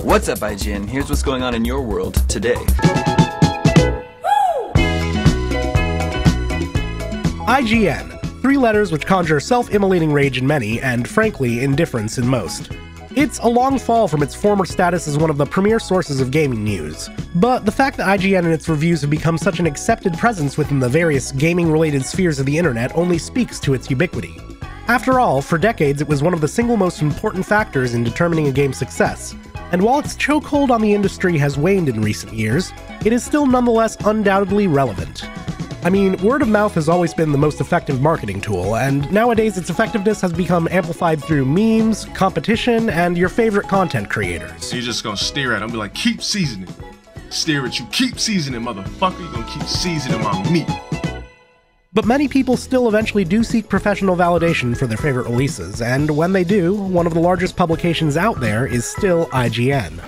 What's up, IGN? Here's what's going on in your world today. IGN. 3 letters which conjure self-immolating rage in many, and frankly, indifference in most. It's a long fall from its former status as one of the premier sources of gaming news. But the fact that IGN and its reviews have become such an accepted presence within the various gaming-related spheres of the internet only speaks to its ubiquity. After all, for decades it was one of the single most important factors in determining a game's success. And while its chokehold on the industry has waned in recent years, it is still nonetheless undoubtedly relevant. I mean, word of mouth has always been the most effective marketing tool, and nowadays its effectiveness has become amplified through memes, competition, and your favorite content creators. You're just gonna stare at him and be like, keep seasoning. Stare at you, keep seasoning, motherfucker. You're gonna keep seasoning my meat. But many people still eventually do seek professional validation for their favorite releases, and when they do, one of the largest publications out there is still IGN.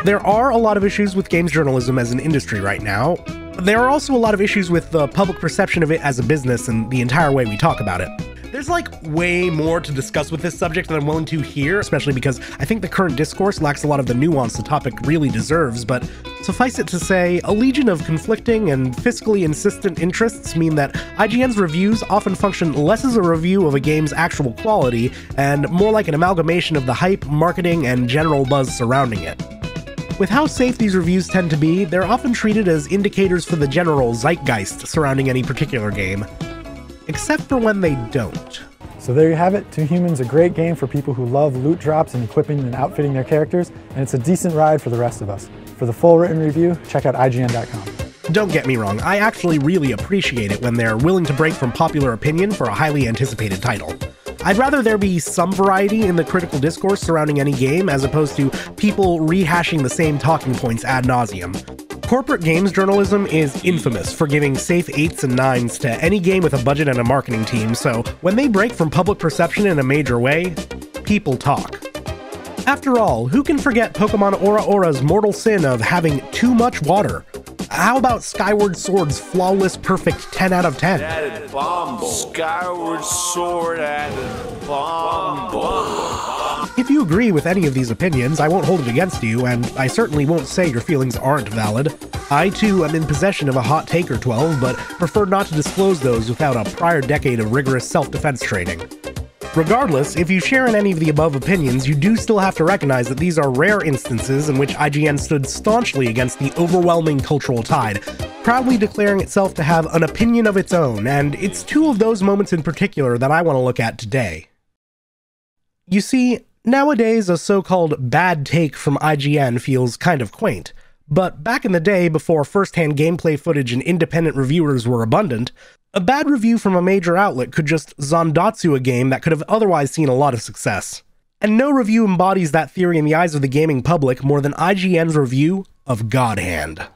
There are a lot of issues with games journalism as an industry right now. There are also a lot of issues with the public perception of it as a business and the entire way we talk about it. There's like way more to discuss with this subject than I'm willing to here, especially because I think the current discourse lacks a lot of the nuance the topic really deserves, but suffice it to say, a legion of conflicting and fiscally insistent interests mean that IGN's reviews often function less as a review of a game's actual quality, and more like an amalgamation of the hype, marketing, and general buzz surrounding it. With how safe these reviews tend to be, they're often treated as indicators for the general zeitgeist surrounding any particular game. Except for when they don't. So there you have it, Two Humans, a great game for people who love loot drops and equipping and outfitting their characters, and it's a decent ride for the rest of us. For the full written review, check out IGN.com. Don't get me wrong, I actually really appreciate it when they're willing to break from popular opinion for a highly anticipated title. I'd rather there be some variety in the critical discourse surrounding any game as opposed to people rehashing the same talking points ad nauseum. Corporate games journalism is infamous for giving safe 8s and 9s to any game with a budget and a marketing team, so when they break from public perception in a major way, people talk. After all, who can forget Pokemon Aura Aura's mortal sin of having too much water? How about Skyward Sword's flawless perfect 10 out of 10? Added bomb. Skyward Sword added bomb. If you agree with any of these opinions, I won't hold it against you, and I certainly won't say your feelings aren't valid. I too am in possession of a hot take or 12, but prefer not to disclose those without a prior decade of rigorous self-defense training. Regardless, if you share in any of the above opinions, you do still have to recognize that these are rare instances in which IGN stood staunchly against the overwhelming cultural tide, proudly declaring itself to have an opinion of its own, and it's 2 of those moments in particular that I want to look at today. You see, nowadays a so-called bad take from IGN feels kind of quaint, but back in the day before first-hand gameplay footage and independent reviewers were abundant, a bad review from a major outlet could just zandatsu a game that could have otherwise seen a lot of success. And no review embodies that theory in the eyes of the gaming public more than IGN's review of God Hand.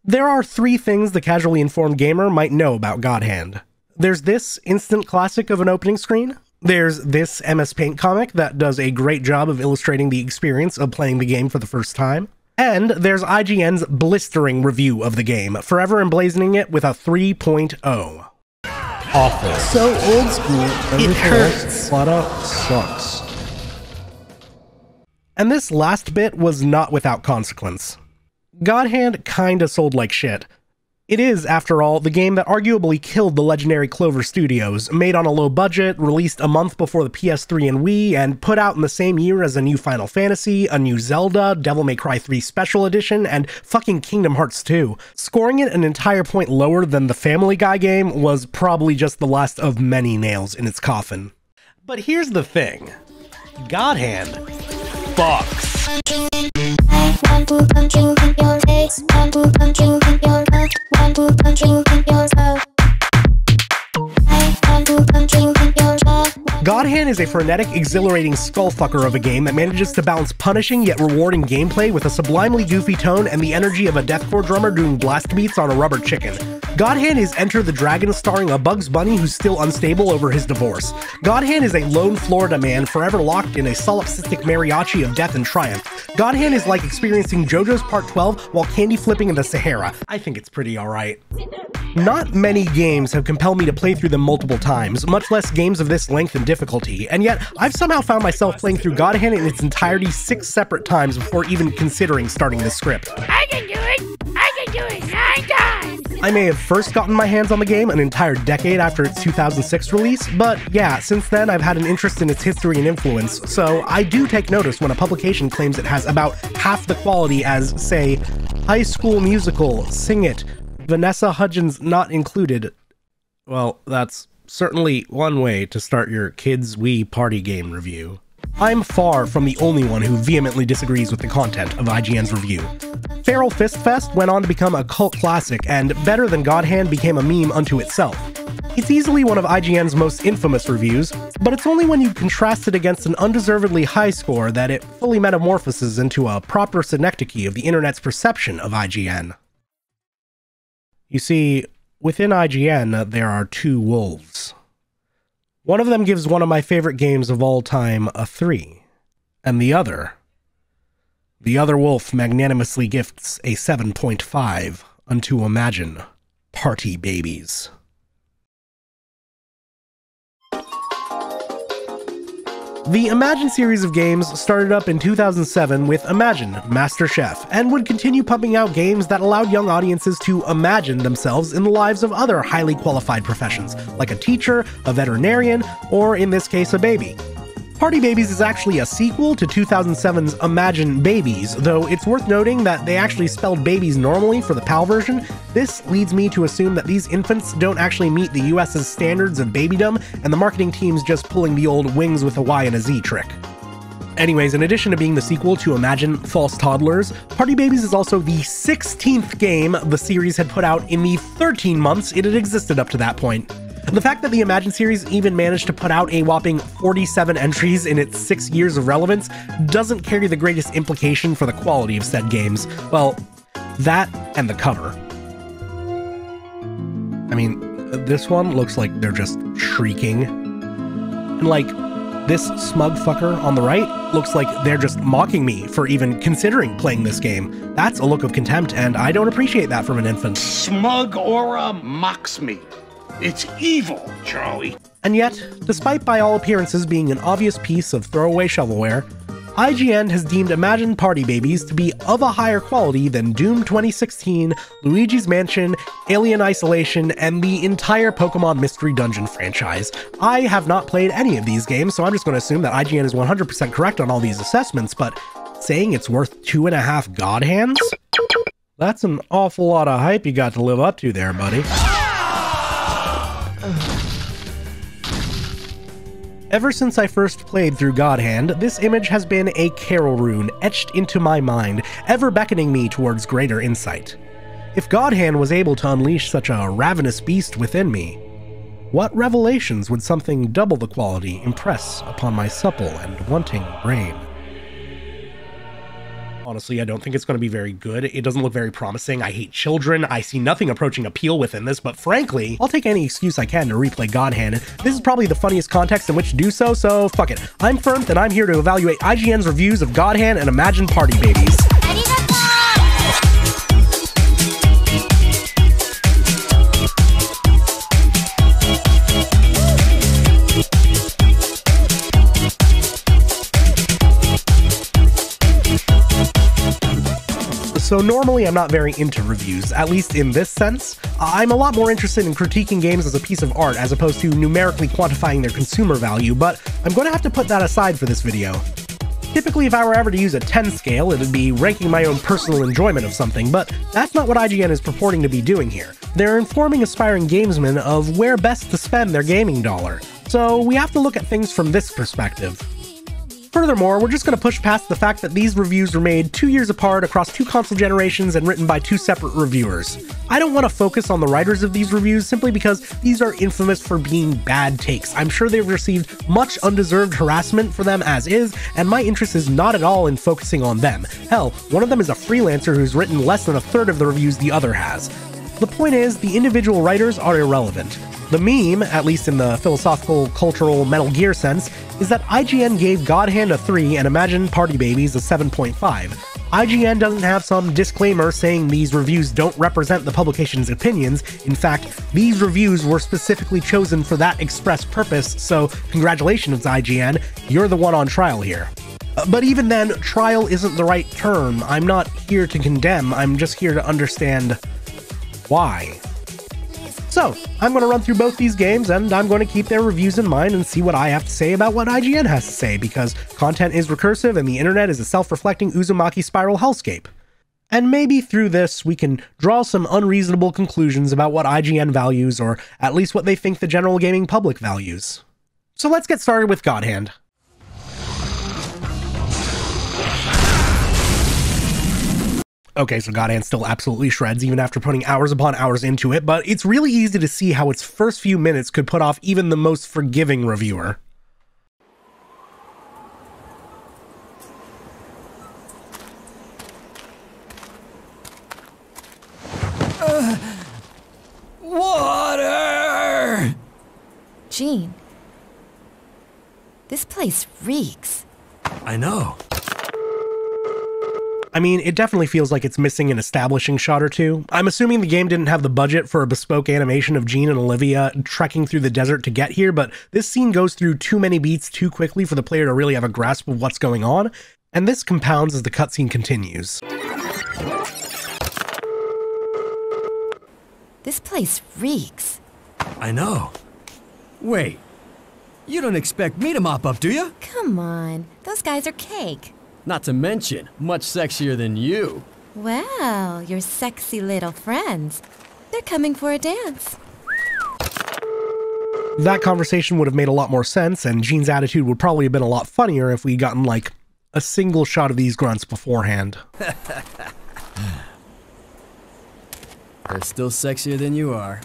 There are 3 things the casually informed gamer might know about God Hand. There's this instant classic of an opening screen. There's this MS Paint comic that does a great job of illustrating the experience of playing the game for the first time. And there's IGN's blistering review of the game, forever emblazoning it with a 3.0. Awful. So old school, it hurts. Product sucks. And this last bit was not without consequence. God Hand kinda sold like shit. It is, after all, the game that arguably killed the legendary Clover Studios, made on a low budget, released a month before the PS3 and Wii, and put out in the same year as a new Final Fantasy, a new Zelda, Devil May Cry 3 Special Edition, and fucking Kingdom Hearts 2. Scoring it an entire point lower than the Family Guy game was probably just the last of many nails in its coffin. But here's the thing. God Hand fucks. God Hand is a frenetic, exhilarating skullfucker of a game that manages to balance punishing yet rewarding gameplay with a sublimely goofy tone and the energy of a deathcore drummer doing blast beats on a rubber chicken. God Hand is Enter the Dragon starring a Bugs Bunny who's still unstable over his divorce. God Hand is a lone Florida man forever locked in a solipsistic mariachi of death and triumph. God Hand is like experiencing JoJo's Part 12 while candy flipping in the Sahara. I think it's pretty alright. Not many games have compelled me to play through them multiple times, much less games of this length and difficulty, and yet I've somehow found myself playing through God Hand in its entirety 6 separate times before even considering starting this script. I can do it! I can do it 9 times! I may have first gotten my hands on the game an entire decade after its 2006 release, but yeah, since then I've had an interest in its history and influence, so I do take notice when a publication claims it has about half the quality as, say, High School Musical, Sing It, Vanessa Hudgens Not Included. Well, that's certainly one way to start your Kids Wii party game review. I'm far from the only one who vehemently disagrees with the content of IGN's review. Feral Fist Fest went on to become a cult classic, and Better Than God Hand became a meme unto itself. It's easily one of IGN's most infamous reviews, but it's only when you contrast it against an undeservedly high score that it fully metamorphoses into a proper synecdoche of the internet's perception of IGN. You see, within IGN, there are 2 wolves. One of them gives one of my favorite games of all time a 3, and the other wolf magnanimously gifts a 7.5 unto Imagine Party Babyz. The Imagine series of games started up in 2007 with Imagine Master Chef, and would continue pumping out games that allowed young audiences to imagine themselves in the lives of other highly qualified professions, like a teacher, a veterinarian, or in this case, a baby. Party Babyz is actually a sequel to 2007's Imagine Babies, though it's worth noting that they actually spelled babies normally for the PAL version. This leads me to assume that these infants don't actually meet the US's standards of babydom, and the marketing team's just pulling the old wings with a Y and a Z trick. Anyways, in addition to being the sequel to Imagine False Toddlers, Party Babyz is also the 16th game the series had put out in the 13 months it had existed up to that point. The fact that the Imagine series even managed to put out a whopping 47 entries in its 6 years of relevance doesn't carry the greatest implication for the quality of said games. Well, that and the cover. I mean, this one looks like they're just shrieking. And like, this smug fucker on the right looks like they're just mocking me for even considering playing this game. That's a look of contempt, and I don't appreciate that from an infant. Smug aura mocks me. It's evil, Charlie. And yet, despite by all appearances being an obvious piece of throwaway shovelware, IGN has deemed Imagine Party Babyz to be of a higher quality than Doom 2016, Luigi's Mansion, Alien Isolation, and the entire Pokemon Mystery Dungeon franchise. I have not played any of these games, so I'm just going to assume that IGN is 100% correct on all these assessments, but saying it's worth 2.5 God Hands? That's an awful lot of hype you got to live up to there, buddy. Ever since I first played through God Hand, this image has been a carol rune etched into my mind, ever beckoning me towards greater insight. If God Hand was able to unleash such a ravenous beast within me, what revelations would something double the quality impress upon my supple and wanting brain? Honestly, I don't think it's going to be very good. It doesn't look very promising. I hate children. I see nothing approaching appeal within this, but frankly, I'll take any excuse I can to replay God Hand. This is probably the funniest context in which to do so, so fuck it. I'm Phirmth, and I'm here to evaluate IGN's reviews of God Hand and Imagine Party Babyz. So normally I'm not very into reviews, at least in this sense. I'm a lot more interested in critiquing games as a piece of art as opposed to numerically quantifying their consumer value, but I'm going to have to put that aside for this video. Typically, if I were ever to use a 10 scale, it would be ranking my own personal enjoyment of something, but that's not what IGN is purporting to be doing here. They're informing aspiring gamesmen of where best to spend their gaming dollar, so we have to look at things from this perspective. Furthermore, we're just going to push past the fact that these reviews were made 2 years apart across 2 console generations and written by 2 separate reviewers. I don't want to focus on the writers of these reviews simply because these are infamous for being bad takes. I'm sure they've received much undeserved harassment for them as is, and my interest is not at all in focusing on them. Hell, one of them is a freelancer who's written less than a third of the reviews the other has. The point is, the individual writers are irrelevant. The meme, at least in the philosophical, cultural, Metal Gear sense, is that IGN gave God Hand a 3 and Imagine Party Babyz a 7.5. IGN doesn't have some disclaimer saying these reviews don't represent the publication's opinions. In fact, these reviews were specifically chosen for that express purpose, so congratulations IGN, you're the one on trial here. But even then, trial isn't the right term. I'm not here to condemn, I'm just here to understand why. So, I'm going to run through both these games, and I'm going to keep their reviews in mind and see what I have to say about what IGN has to say, because content is recursive and the internet is a self-reflecting Uzumaki spiral hellscape. And maybe through this, we can draw some unreasonable conclusions about what IGN values, or at least what they think the general gaming public values. So let's get started with God Hand. Okay, so God Hand still absolutely shreds even after putting hours upon hours into it, but it's really easy to see how its first few minutes could put off even the most forgiving reviewer. Water! Gene, this place reeks. I know. I mean, it definitely feels like it's missing an establishing shot or two. I'm assuming the game didn't have the budget for a bespoke animation of Gene and Olivia trekking through the desert to get here, but this scene goes through too many beats too quickly for the player to really have a grasp of what's going on, and this compounds as the cutscene continues. This place reeks. I know. Wait, you don't expect me to mop up, do you? Come on, those guys are cake. Not to mention, much sexier than you. Well, your sexy little friends. They're coming for a dance. That conversation would have made a lot more sense, and Gene's attitude would probably have been a lot funnier if we'd gotten, like, a single shot of these grunts beforehand. They're still sexier than you are.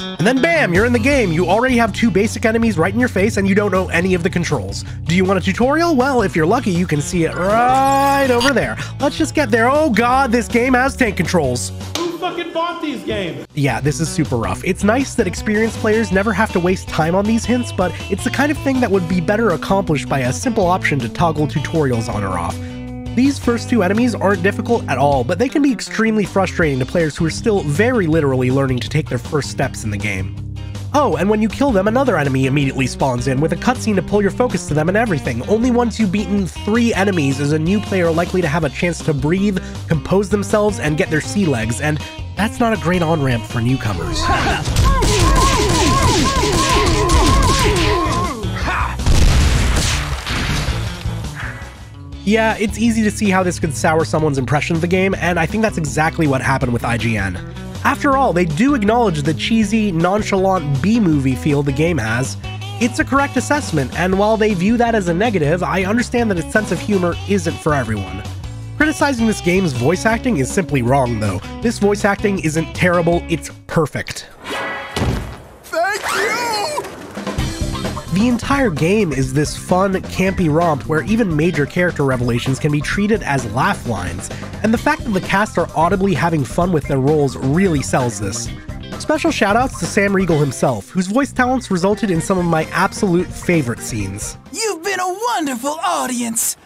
And then bam, you're in the game. You already have two basic enemies right in your face and you don't know any of the controls. Do you want a tutorial? Well, if you're lucky, you can see it right over there. Let's just get there. Oh god, this game has tank controls. Who fucking bought these games? Yeah, this is super rough. It's nice that experienced players never have to waste time on these hints, but it's the kind of thing that would be better accomplished by a simple option to toggle tutorials on or off. These first two enemies aren't difficult at all, but they can be extremely frustrating to players who are still very literally learning to take their first steps in the game. Oh, and when you kill them, another enemy immediately spawns in with a cutscene to pull your focus to them and everything. Only once you've beaten 3 enemies is a new player likely to have a chance to breathe, compose themselves, and get their sea legs, and that's not a great on-ramp for newcomers. Yeah, it's easy to see how this could sour someone's impression of the game, and I think that's exactly what happened with IGN. After all, they do acknowledge the cheesy, nonchalant B-movie feel the game has. It's a correct assessment, and while they view that as a negative, I understand that its sense of humor isn't for everyone. Criticizing this game's voice acting is simply wrong, though. This voice acting isn't terrible, it's perfect. Thank you! The entire game is this fun, campy romp where even major character revelations can be treated as laugh lines, and the fact that the cast are audibly having fun with their roles really sells this. Special shoutouts to Sam Riegel himself, whose voice talents resulted in some of my absolute favorite scenes. You've been a wonderful audience!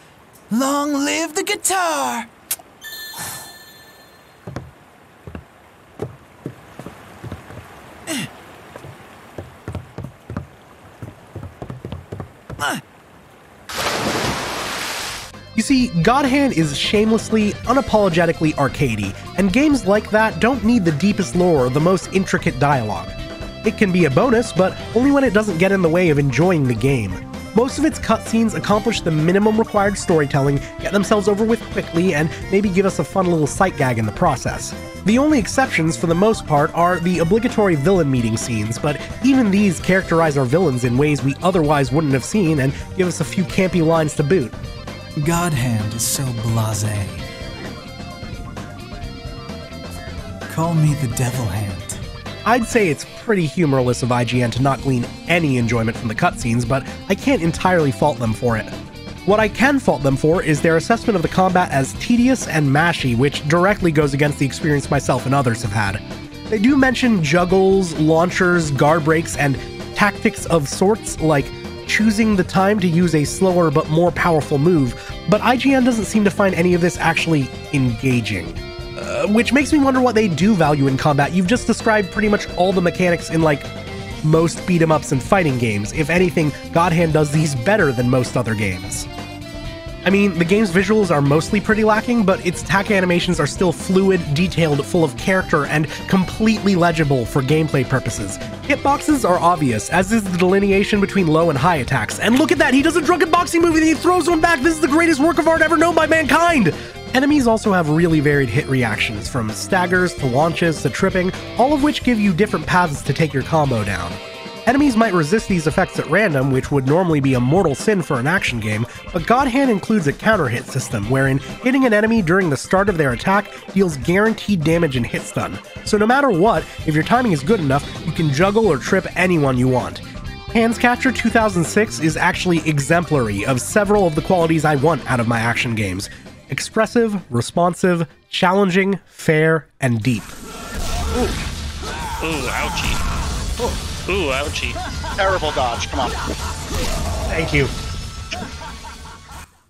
Long live the guitar! You see, God Hand is shamelessly, unapologetically arcadey, and games like that don't need the deepest lore or the most intricate dialogue. It can be a bonus, but only when it doesn't get in the way of enjoying the game. Most of its cutscenes accomplish the minimum required storytelling, get themselves over with quickly, and maybe give us a fun little sight gag in the process. The only exceptions, for the most part, are the obligatory villain meeting scenes, but even these characterize our villains in ways we otherwise wouldn't have seen and give us a few campy lines to boot. God Hand is so blasé. Call me the Devil Hand. I'd say it's pretty humorless of IGN to not glean any enjoyment from the cutscenes, but I can't entirely fault them for it. What I can fault them for is their assessment of the combat as tedious and mashy, which directly goes against the experience myself and others have had. They do mention juggles, launchers, guard breaks, and tactics of sorts, like choosing the time to use a slower but more powerful move, but IGN doesn't seem to find any of this actually engaging. Which makes me wonder what they do value in combat. You've just described pretty much all the mechanics in, like, most beat-em-ups and fighting games. If anything, God Hand does these better than most other games. I mean, the game's visuals are mostly pretty lacking, but its attack animations are still fluid, detailed, full of character, and completely legible for gameplay purposes. Hitboxes are obvious, as is the delineation between low and high attacks. And look at that, he does a drunken boxing move and he throws one back! This is the greatest work of art ever known by mankind! Enemies also have really varied hit reactions, from staggers to launches to tripping, all of which give you different paths to take your combo down. Enemies might resist these effects at random, which would normally be a mortal sin for an action game, but God Hand includes a counter hit system, wherein hitting an enemy during the start of their attack deals guaranteed damage and hit stun. So no matter what, if your timing is good enough, you can juggle or trip anyone you want. Hands Catcher 2006 is actually exemplary of several of the qualities I want out of my action games. Expressive, responsive, challenging, fair, and deep. Ooh, ouchie. Ooh, ouchie. Terrible dodge, come on. Thank you.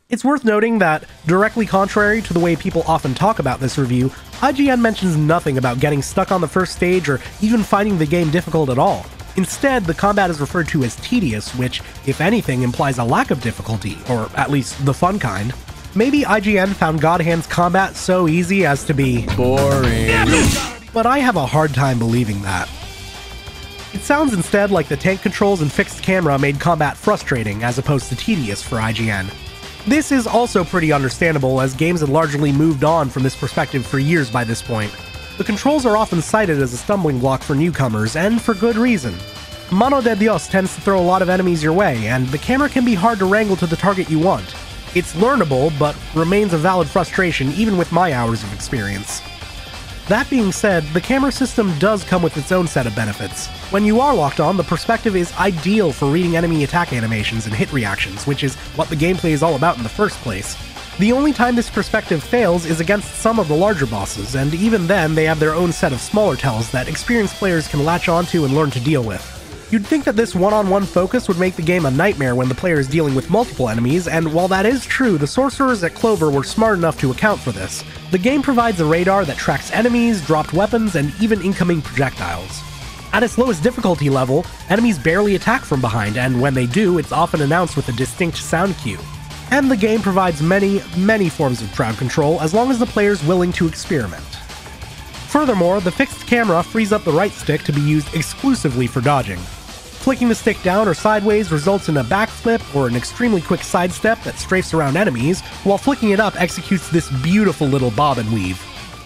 It's worth noting that, directly contrary to the way people often talk about this review, IGN mentions nothing about getting stuck on the first stage or even finding the game difficult at all. Instead, the combat is referred to as tedious, which, if anything, implies a lack of difficulty, or at least the fun kind. Maybe IGN found God Hand's combat so easy as to be boring, but I have a hard time believing that. It sounds instead like the tank controls and fixed camera made combat frustrating as opposed to tedious for IGN. This is also pretty understandable, as games had largely moved on from this perspective for years by this point. The controls are often cited as a stumbling block for newcomers, and for good reason. Mano de Dios tends to throw a lot of enemies your way, and the camera can be hard to wrangle to the target you want. It's learnable, but remains a valid frustration even with my hours of experience. That being said, the camera system does come with its own set of benefits. When you are locked on, the perspective is ideal for reading enemy attack animations and hit reactions, which is what the gameplay is all about in the first place. The only time this perspective fails is against some of the larger bosses, and even then they have their own set of smaller tells that experienced players can latch onto and learn to deal with. You'd think that this one-on-one focus would make the game a nightmare when the player is dealing with multiple enemies, and while that is true, the sorcerers at Clover were smart enough to account for this. The game provides a radar that tracks enemies, dropped weapons, and even incoming projectiles. At its lowest difficulty level, enemies barely attack from behind, and when they do, it's often announced with a distinct sound cue. And the game provides many forms of crowd control as long as the player is willing to experiment. Furthermore, the fixed camera frees up the right stick to be used exclusively for dodging. Flicking the stick down or sideways results in a backflip or an extremely quick sidestep that strafes around enemies, while flicking it up executes this beautiful little bob and weave.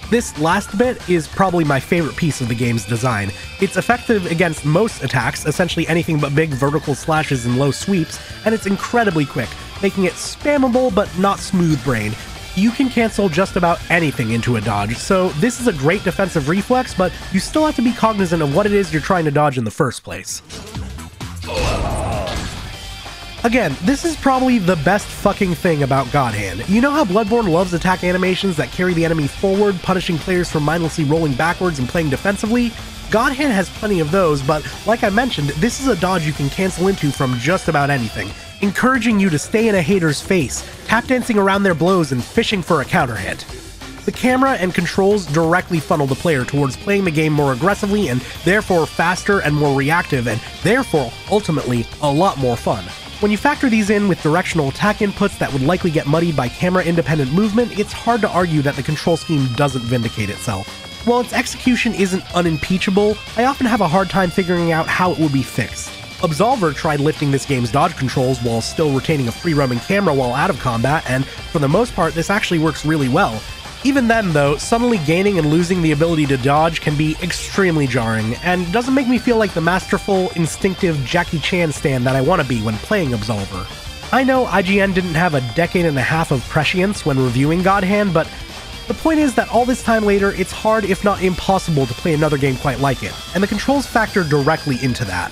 This last bit is probably my favorite piece of the game's design. It's effective against most attacks, essentially anything but big vertical slashes and low sweeps, and it's incredibly quick, making it spammable but not smooth-brained. You can cancel just about anything into a dodge, so this is a great defensive reflex, but you still have to be cognizant of what it is you're trying to dodge in the first place. Again, this is probably the best fucking thing about God Hand. You know how Bloodborne loves attack animations that carry the enemy forward, punishing players for mindlessly rolling backwards and playing defensively? God Hand has plenty of those, but like I mentioned, this is a dodge you can cancel into from just about anything, encouraging you to stay in a hater's face, tap dancing around their blows and fishing for a counter hit. The camera and controls directly funnel the player towards playing the game more aggressively and therefore faster and more reactive and therefore, ultimately, a lot more fun. When you factor these in with directional attack inputs that would likely get muddied by camera-independent movement, it's hard to argue that the control scheme doesn't vindicate itself. While its execution isn't unimpeachable, I often have a hard time figuring out how it would be fixed. Absolver tried lifting this game's dodge controls while still retaining a free-roaming camera while out of combat, and for the most part this actually works really well. Even then, though, suddenly gaining and losing the ability to dodge can be extremely jarring, and doesn't make me feel like the masterful, instinctive Jackie Chan stan that I want to be when playing Absolver. I know IGN didn't have a decade and a half of prescience when reviewing God Hand, but the point is that all this time later, it's hard if not impossible to play another game quite like it, and the controls factor directly into that.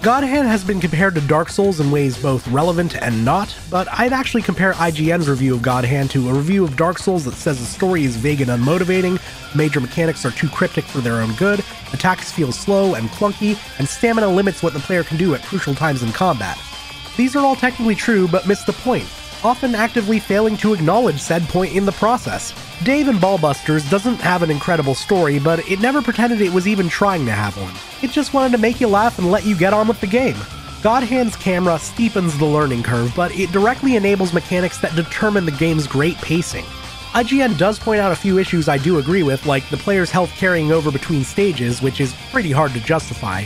God Hand has been compared to Dark Souls in ways both relevant and not, but I'd actually compare IGN's review of God Hand to a review of Dark Souls that says the story is vague and unmotivating, major mechanics are too cryptic for their own good, attacks feel slow and clunky, and stamina limits what the player can do at crucial times in combat. These are all technically true, but miss the point, often actively failing to acknowledge said point in the process. Dave in Ballbusters doesn't have an incredible story, but it never pretended it was even trying to have one. It just wanted to make you laugh and let you get on with the game. God Hand's camera steepens the learning curve, but it directly enables mechanics that determine the game's great pacing. IGN does point out a few issues I do agree with, like the player's health carrying over between stages, which is pretty hard to justify.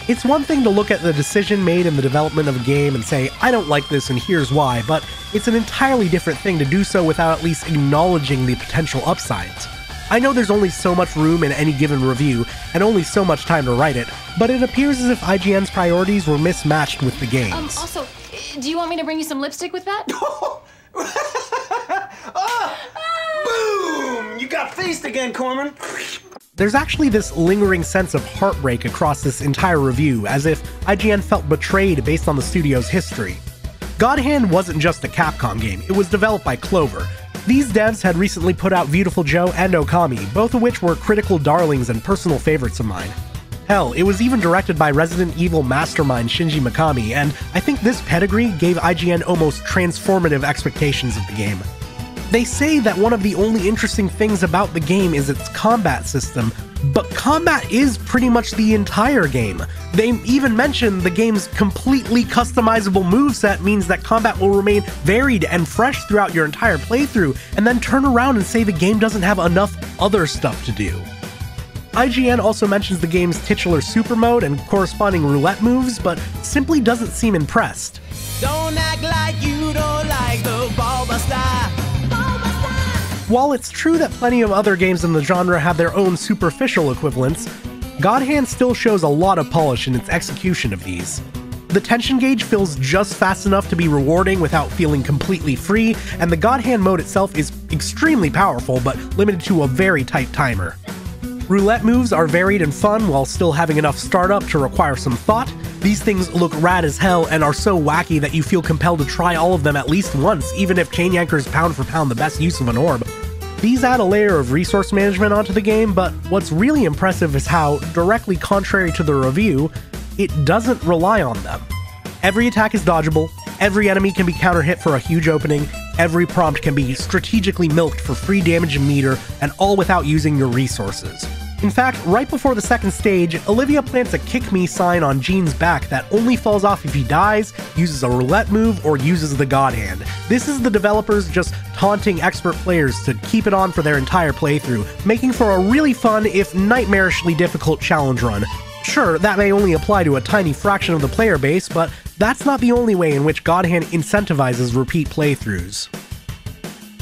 It's one thing to look at the decision made in the development of a game and say, I don't like this and here's why, but it's an entirely different thing to do so without at least acknowledging the potential upsides. I know there's only so much room in any given review, and only so much time to write it, but it appears as if IGN's priorities were mismatched with the game's. Also, do you want me to bring you some lipstick with that? Boom! You got faced again, Corman. There's actually this lingering sense of heartbreak across this entire review, as if IGN felt betrayed based on the studio's history. God Hand wasn't just a Capcom game, it was developed by Clover. These devs had recently put out Beautiful Joe and Okami, both of which were critical darlings and personal favorites of mine. Hell, it was even directed by Resident Evil mastermind Shinji Mikami, and I think this pedigree gave IGN almost transformative expectations of the game. They say that one of the only interesting things about the game is its combat system, but combat is pretty much the entire game. They even mention the game's completely customizable moveset means that combat will remain varied and fresh throughout your entire playthrough, and then turn around and say the game doesn't have enough other stuff to do. IGN also mentions the game's titular super mode and corresponding roulette moves, but simply doesn't seem impressed. Don't act like you don't like the Ballbuster. While it's true that plenty of other games in the genre have their own superficial equivalents, God Hand still shows a lot of polish in its execution of these. The tension gauge feels just fast enough to be rewarding without feeling completely free, and the God Hand mode itself is extremely powerful but limited to a very tight timer. Roulette moves are varied and fun while still having enough startup to require some thought. These things look rad as hell and are so wacky that you feel compelled to try all of them at least once, even if Chain Yanker is pound for pound the best use of an orb. These add a layer of resource management onto the game, but what's really impressive is how, directly contrary to the review, it doesn't rely on them. Every attack is dodgeable, every enemy can be counter-hit for a huge opening, every prompt can be strategically milked for free damage and meter, and all without using your resources. In fact, right before the second stage, Olivia plants a kick me sign on Gene's back that only falls off if he dies, uses a roulette move, or uses the God Hand. This is the developers just taunting expert players to keep it on for their entire playthrough, making for a really fun, if nightmarishly difficult challenge run. Sure, that may only apply to a tiny fraction of the player base, but that's not the only way in which God Hand incentivizes repeat playthroughs.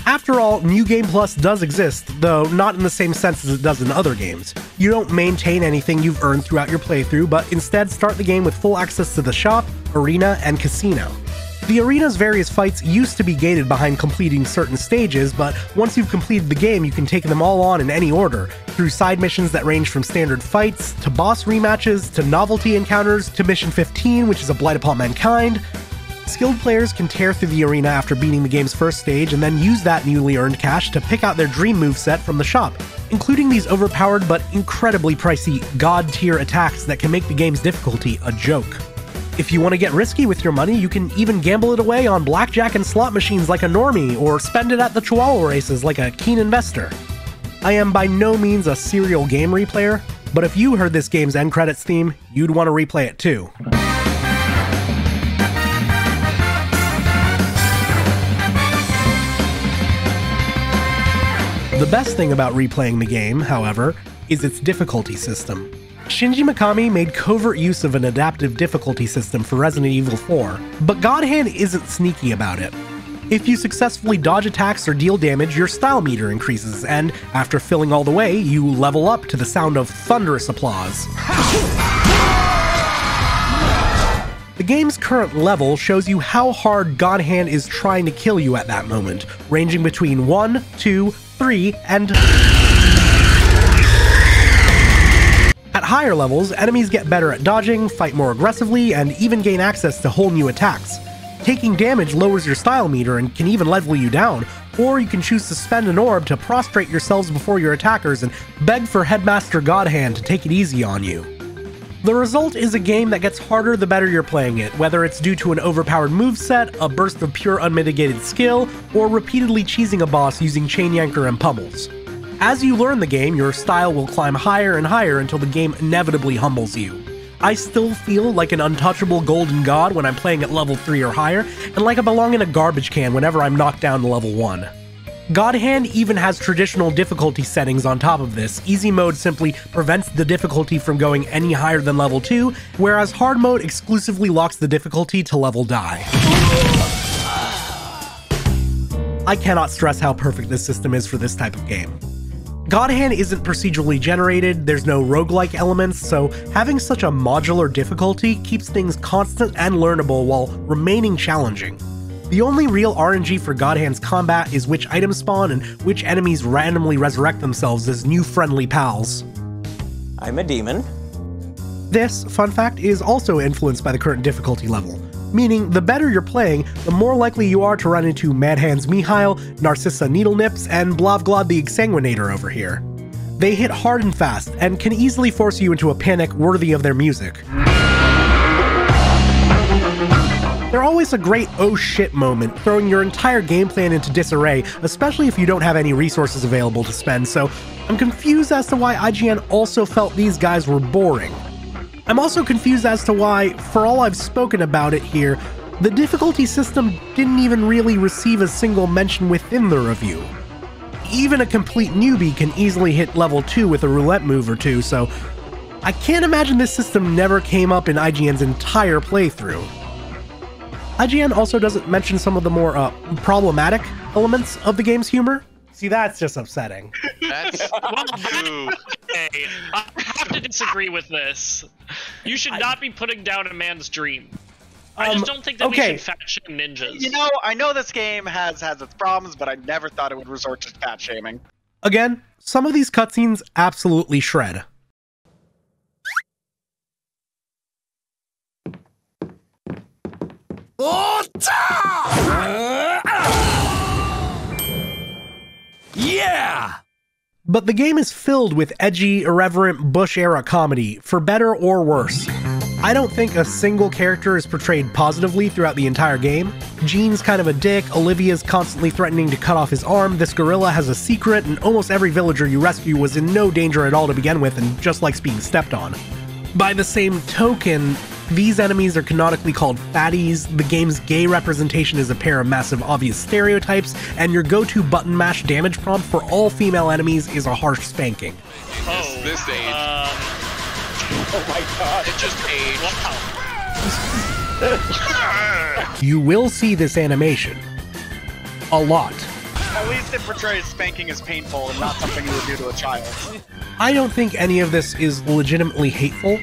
After all, New Game Plus does exist, though not in the same sense as it does in other games. You don't maintain anything you've earned throughout your playthrough, but instead start the game with full access to the shop, arena, and casino. The arena's various fights used to be gated behind completing certain stages, but once you've completed the game, you can take them all on in any order, through side missions that range from standard fights, to boss rematches, to novelty encounters, to Mission 15, which is a blight upon mankind. Skilled players can tear through the arena after beating the game's first stage and then use that newly earned cash to pick out their dream moveset from the shop, including these overpowered but incredibly pricey god-tier attacks that can make the game's difficulty a joke. If you want to get risky with your money, you can even gamble it away on blackjack and slot machines like a normie, or spend it at the Chihuahua races like a keen investor. I am by no means a serial game replayer, but if you heard this game's end credits theme, you'd want to replay it too. The best thing about replaying the game, however, is its difficulty system. Shinji Mikami made covert use of an adaptive difficulty system for Resident Evil 4, but God Hand isn't sneaky about it. If you successfully dodge attacks or deal damage, your style meter increases, and after filling all the way, you level up to the sound of thunderous applause. The game's current level shows you how hard God Hand is trying to kill you at that moment, ranging between 1, 2, 3, and... At higher levels, enemies get better at dodging, fight more aggressively, and even gain access to whole new attacks. Taking damage lowers your style meter and can even level you down, or you can choose to spend an orb to prostrate yourselves before your attackers and beg for Headmaster Godhand to take it easy on you. The result is a game that gets harder the better you're playing it, whether it's due to an overpowered moveset, a burst of pure unmitigated skill, or repeatedly cheesing a boss using Chain Yanker and pummels. As you learn the game, your style will climb higher and higher until the game inevitably humbles you. I still feel like an untouchable golden god when I'm playing at level 3 or higher, and like I belong in a garbage can whenever I'm knocked down to level 1. Godhand even has traditional difficulty settings on top of this. Easy mode simply prevents the difficulty from going any higher than level 2, whereas hard mode exclusively locks the difficulty to level die. I cannot stress how perfect this system is for this type of game. Godhand isn't procedurally generated, there's no roguelike elements, so having such a modular difficulty keeps things constant and learnable while remaining challenging. The only real RNG for Godhand's combat is which items spawn and which enemies randomly resurrect themselves as new friendly pals. I'm a demon. This, fun fact, is also influenced by the current difficulty level, meaning the better you're playing, the more likely you are to run into Mad Hands Mihail, Narcissa Needlenips, and Blavglod the Exsanguinator over here. They hit hard and fast, and can easily force you into a panic worthy of their music. They're always a great oh shit moment, throwing your entire game plan into disarray, especially if you don't have any resources available to spend, so I'm confused as to why IGN also felt these guys were boring. I'm also confused as to why, for all I've spoken about it here, the difficulty system didn't even really receive a single mention within the review. Even a complete newbie can easily hit level 2 with a roulette move or two, so I can't imagine this system never came up in IGN's entire playthrough. IGN also doesn't mention some of the more problematic elements of the game's humor. See, that's just upsetting. That's hey, I have to disagree with this. You should not be putting down a man's dream. I just don't think that we should fat shame ninjas. You know, I know this game has its problems, but I never thought it would resort to fat shaming. Again, some of these cutscenes absolutely shred. Yeah! But the game is filled with edgy, irreverent Bush-era comedy, for better or worse. I don't think a single character is portrayed positively throughout the entire game. Gene's kind of a dick, Olivia's constantly threatening to cut off his arm, this gorilla has a secret, and almost every villager you rescue was in no danger at all to begin with and just likes being stepped on. By the same token, these enemies are canonically called fatties, the game's gay representation is a pair of massive obvious stereotypes, and your go-to button mash damage prompt for all female enemies is a harsh spanking. This age. Oh my god. It just aged. You will see this animation. A lot. At least it portrays spanking as painful and not something you would do to a child. I don't think any of this is legitimately hateful.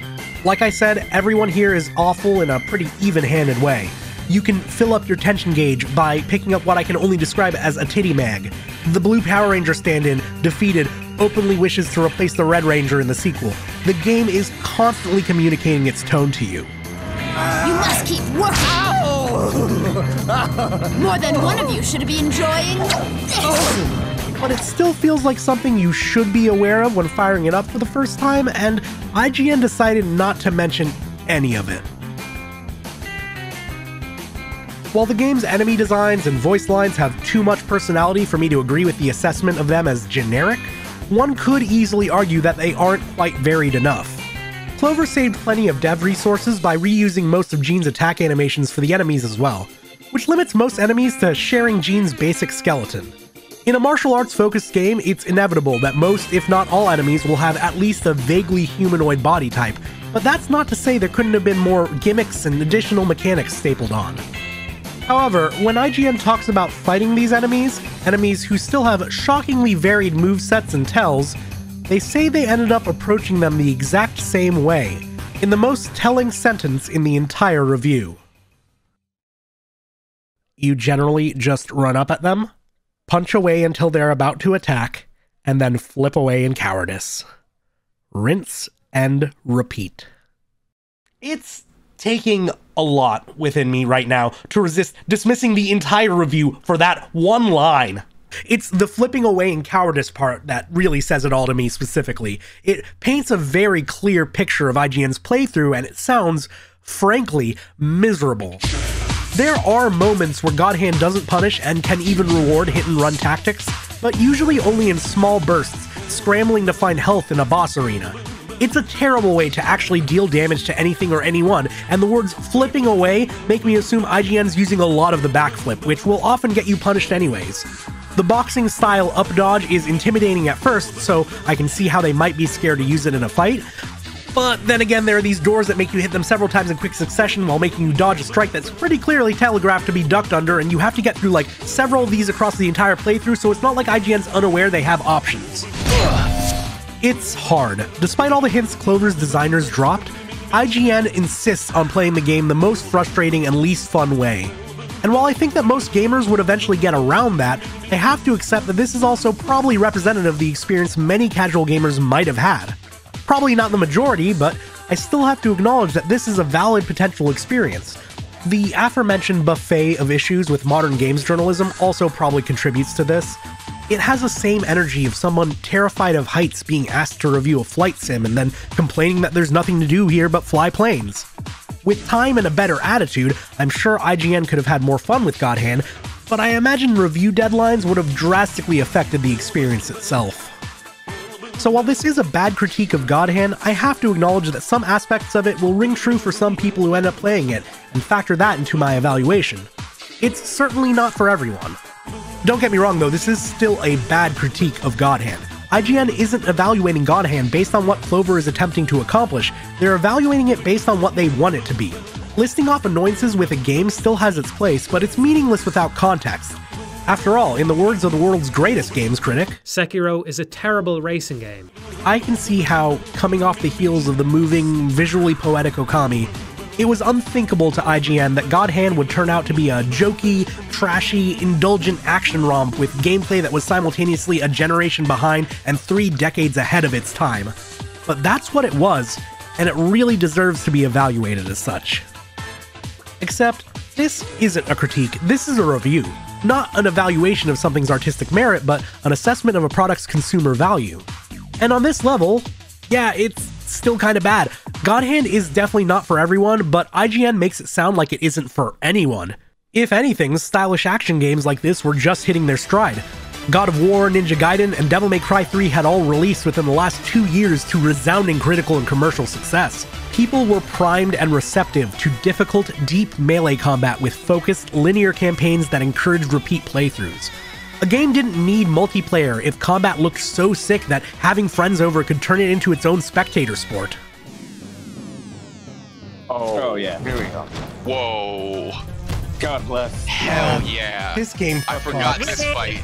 Like I said, everyone here is awful in a pretty even-handed way. You can fill up your tension gauge by picking up what I can only describe as a titty mag. The blue Power Ranger stand-in, defeated, openly wishes to replace the Red Ranger in the sequel. The game is constantly communicating its tone to you. You must keep working! More than one of you should be enjoying this! But it still feels like something you should be aware of when firing it up for the first time, and IGN decided not to mention any of it. While the game's enemy designs and voice lines have too much personality for me to agree with the assessment of them as generic, one could easily argue that they aren't quite varied enough. Clover saved plenty of dev resources by reusing most of Gene's attack animations for the enemies as well, which limits most enemies to sharing Gene's basic skeleton. In a martial arts-focused game, it's inevitable that most, if not all, enemies will have at least a vaguely humanoid body type, but that's not to say there couldn't have been more gimmicks and additional mechanics stapled on. However, when IGN talks about fighting these enemies who still have shockingly varied movesets and tells, they say they ended up approaching them the exact same way, in the most telling sentence in the entire review. You generally just run up at them, punch away until they're about to attack, and then flip away in cowardice. Rinse and repeat. It's taking a lot within me right now to resist dismissing the entire review for that one line. It's the flipping away and cowardice part that really says it all to me specifically. It paints a very clear picture of IGN's playthrough, and it sounds, frankly, miserable. There are moments where God Hand doesn't punish and can even reward hit-and-run tactics, but usually only in small bursts, scrambling to find health in a boss arena. It's a terrible way to actually deal damage to anything or anyone, and the words flipping away make me assume IGN's using a lot of the backflip, which will often get you punished anyways. The boxing style up dodge is intimidating at first, so I can see how they might be scared to use it in a fight. But then again, there are these doors that make you hit them several times in quick succession while making you dodge a strike that's pretty clearly telegraphed to be ducked under, and you have to get through like several of these across the entire playthrough, so it's not like IGN's unaware they have options. It's hard. Despite all the hints Clover's designers dropped, IGN insists on playing the game the most frustrating and least fun way. And while I think that most gamers would eventually get around that, they have to accept that this is also probably representative of the experience many casual gamers might have had. Probably not the majority, but I still have to acknowledge that this is a valid potential experience. The aforementioned buffet of issues with modern games journalism also probably contributes to this. It has the same energy of someone terrified of heights being asked to review a flight sim and then complaining that there's nothing to do here but fly planes. With time and a better attitude, I'm sure IGN could have had more fun with God Hand, but I imagine review deadlines would have drastically affected the experience itself. So while this is a bad critique of God Hand, I have to acknowledge that some aspects of it will ring true for some people who end up playing it, and factor that into my evaluation. It's certainly not for everyone. Don't get me wrong though, this is still a bad critique of God Hand. IGN isn't evaluating God Hand based on what Clover is attempting to accomplish, they're evaluating it based on what they want it to be. Listing off annoyances with a game still has its place, but it's meaningless without context. After all, in the words of the world's greatest games critic, Sekiro is a terrible racing game. I can see how, coming off the heels of the moving, visually poetic Okami, it was unthinkable to IGN that God Hand would turn out to be a jokey, trashy, indulgent action romp with gameplay that was simultaneously a generation behind and 3 decades ahead of its time. But that's what it was, and it really deserves to be evaluated as such. Except, this isn't a critique, this is a review. Not an evaluation of something's artistic merit, but an assessment of a product's consumer value. And on this level, yeah, it's still kinda bad. God Hand is definitely not for everyone, but IGN makes it sound like it isn't for anyone. If anything, stylish action games like this were just hitting their stride. God of War, Ninja Gaiden, and Devil May Cry 3 had all released within the last 2 years to resounding critical and commercial success. People were primed and receptive to difficult, deep melee combat with focused, linear campaigns that encouraged repeat playthroughs. A game didn't need multiplayer if combat looked so sick that having friends over could turn it into its own spectator sport. Oh yeah, here we go. Whoa. God bless. Hell yeah. This game I forgot this fight.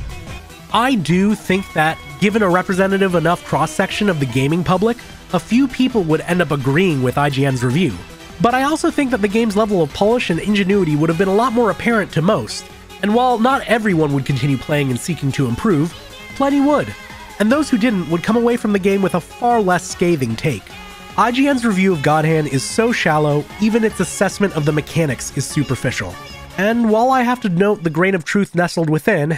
I do think that, given a representative enough cross-section of the gaming public, a few people would end up agreeing with IGN's review. But I also think that the game's level of polish and ingenuity would have been a lot more apparent to most. And while not everyone would continue playing and seeking to improve, plenty would. And those who didn't would come away from the game with a far less scathing take. IGN's review of God Hand is so shallow, even its assessment of the mechanics is superficial. And while I have to note the grain of truth nestled within,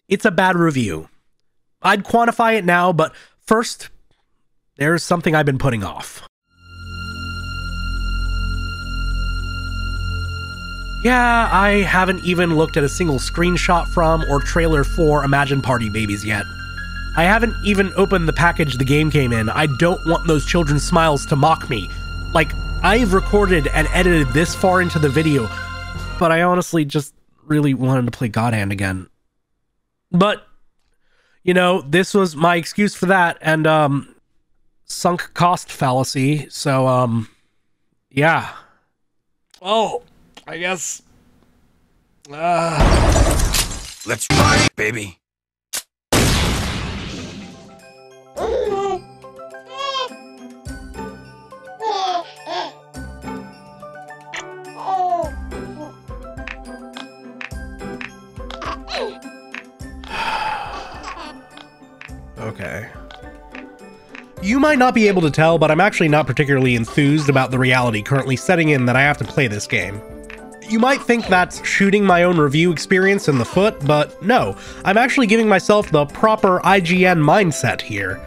it's a bad review. I'd quantify it now, but first, there's something I've been putting off. Yeah, I haven't even looked at a single screenshot from or trailer for Imagine Party Babyz yet. I haven't even opened the package the game came in. I don't want those children's smiles to mock me. Like, I've recorded and edited this far into the video, but I honestly just really wanted to play God Hand again. But, you know, this was my excuse for that, and, sunk cost fallacy, so, yeah. Oh, I guess, Let's try it, baby. Okay. You might not be able to tell, but I'm actually not particularly enthused about the reality currently setting in that I have to play this game. You might think that's shooting my own review experience in the foot, but no, I'm actually giving myself the proper IGN mindset here.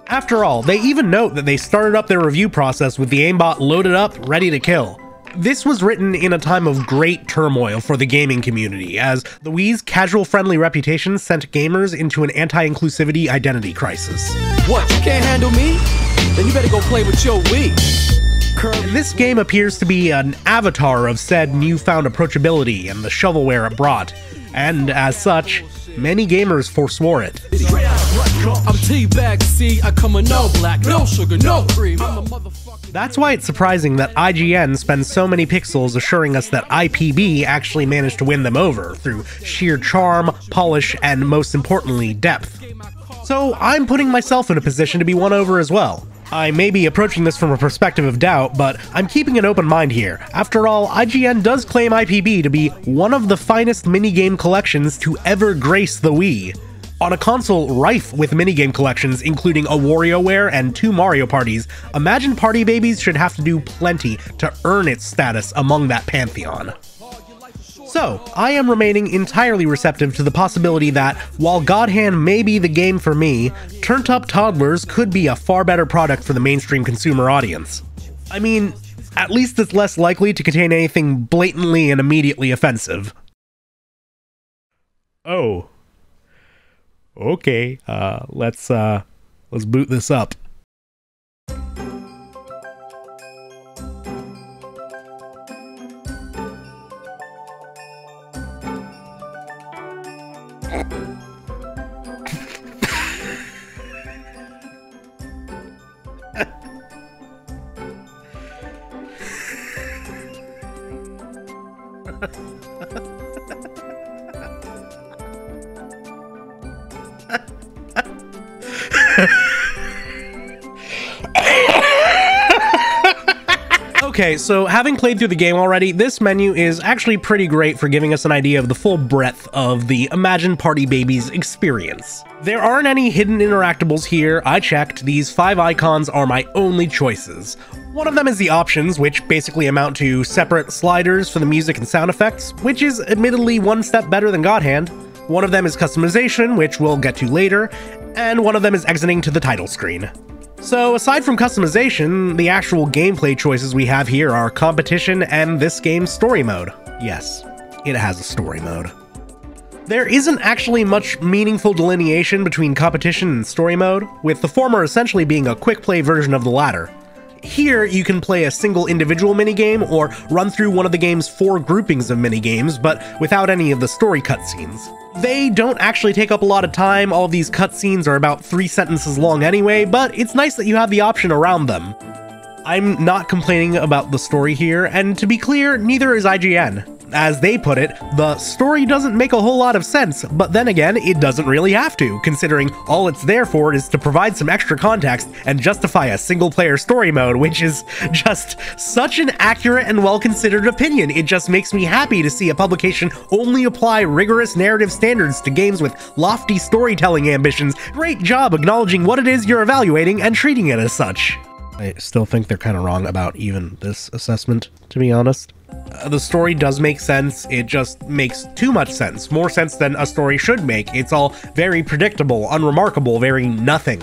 After all, they even note that they started up their review process with the aimbot loaded up, ready to kill. This was written in a time of great turmoil for the gaming community, as the Wii's casual-friendly reputation sent gamers into an anti-inclusivity identity crisis. What, you can't handle me? Then you better go play with your Wii. And this game appears to be an avatar of said newfound approachability and the shovelware it brought, and as such, many gamers forswore it. I'm teabag, see, I come with no black, no sugar, no cream. That's why it's surprising that IGN spends so many pixels assuring us that IPB actually managed to win them over through sheer charm, polish, and most importantly, depth. So I'm putting myself in a position to be won over as well. I may be approaching this from a perspective of doubt, but I'm keeping an open mind here. After all, IGN does claim IPB to be one of the finest minigame collections to ever grace the Wii. On a console rife with minigame collections, including a WarioWare and 2 Mario parties, Imagine Party Babyz should have to do plenty to earn its status among that pantheon. So, I am remaining entirely receptive to the possibility that, while God Hand may be the game for me, Turned Up Toddlers could be a far better product for the mainstream consumer audience. I mean, at least it's less likely to contain anything blatantly and immediately offensive. Oh. Okay, let's boot this up. Okay, so having played through the game already, this menu is actually pretty great for giving us an idea of the full breadth of the Imagine Party Babyz experience. There aren't any hidden interactables here. I checked. These 5 icons are my only choices. One of them is the options, which basically amount to separate sliders for the music and sound effects, which is admittedly one step better than God Hand. One of them is customization, which we'll get to later, and one of them is exiting to the title screen. So aside from customization, the actual gameplay choices we have here are competition and this game's story mode. Yes, it has a story mode. There isn't actually much meaningful delineation between competition and story mode, with the former essentially being a quick play version of the latter. Here, you can play a single individual minigame or run through one of the game's 4 groupings of minigames, but without any of the story cutscenes. They don't actually take up a lot of time, all of these cutscenes are about 3 sentences long anyway, but it's nice that you have the option around them. I'm not complaining about the story here, and to be clear, neither is IGN. As they put it, the story doesn't make a whole lot of sense, but then again, it doesn't really have to, considering all it's there for is to provide some extra context and justify a single-player story mode, which is just such an accurate and well-considered opinion. It just makes me happy to see a publication only apply rigorous narrative standards to games with lofty storytelling ambitions. Great job acknowledging what it is you're evaluating and treating it as such. I still think they're kind of wrong about even this assessment, to be honest. The story does make sense, it just makes too much sense. More sense than a story should make. It's all very predictable, unremarkable, very nothing.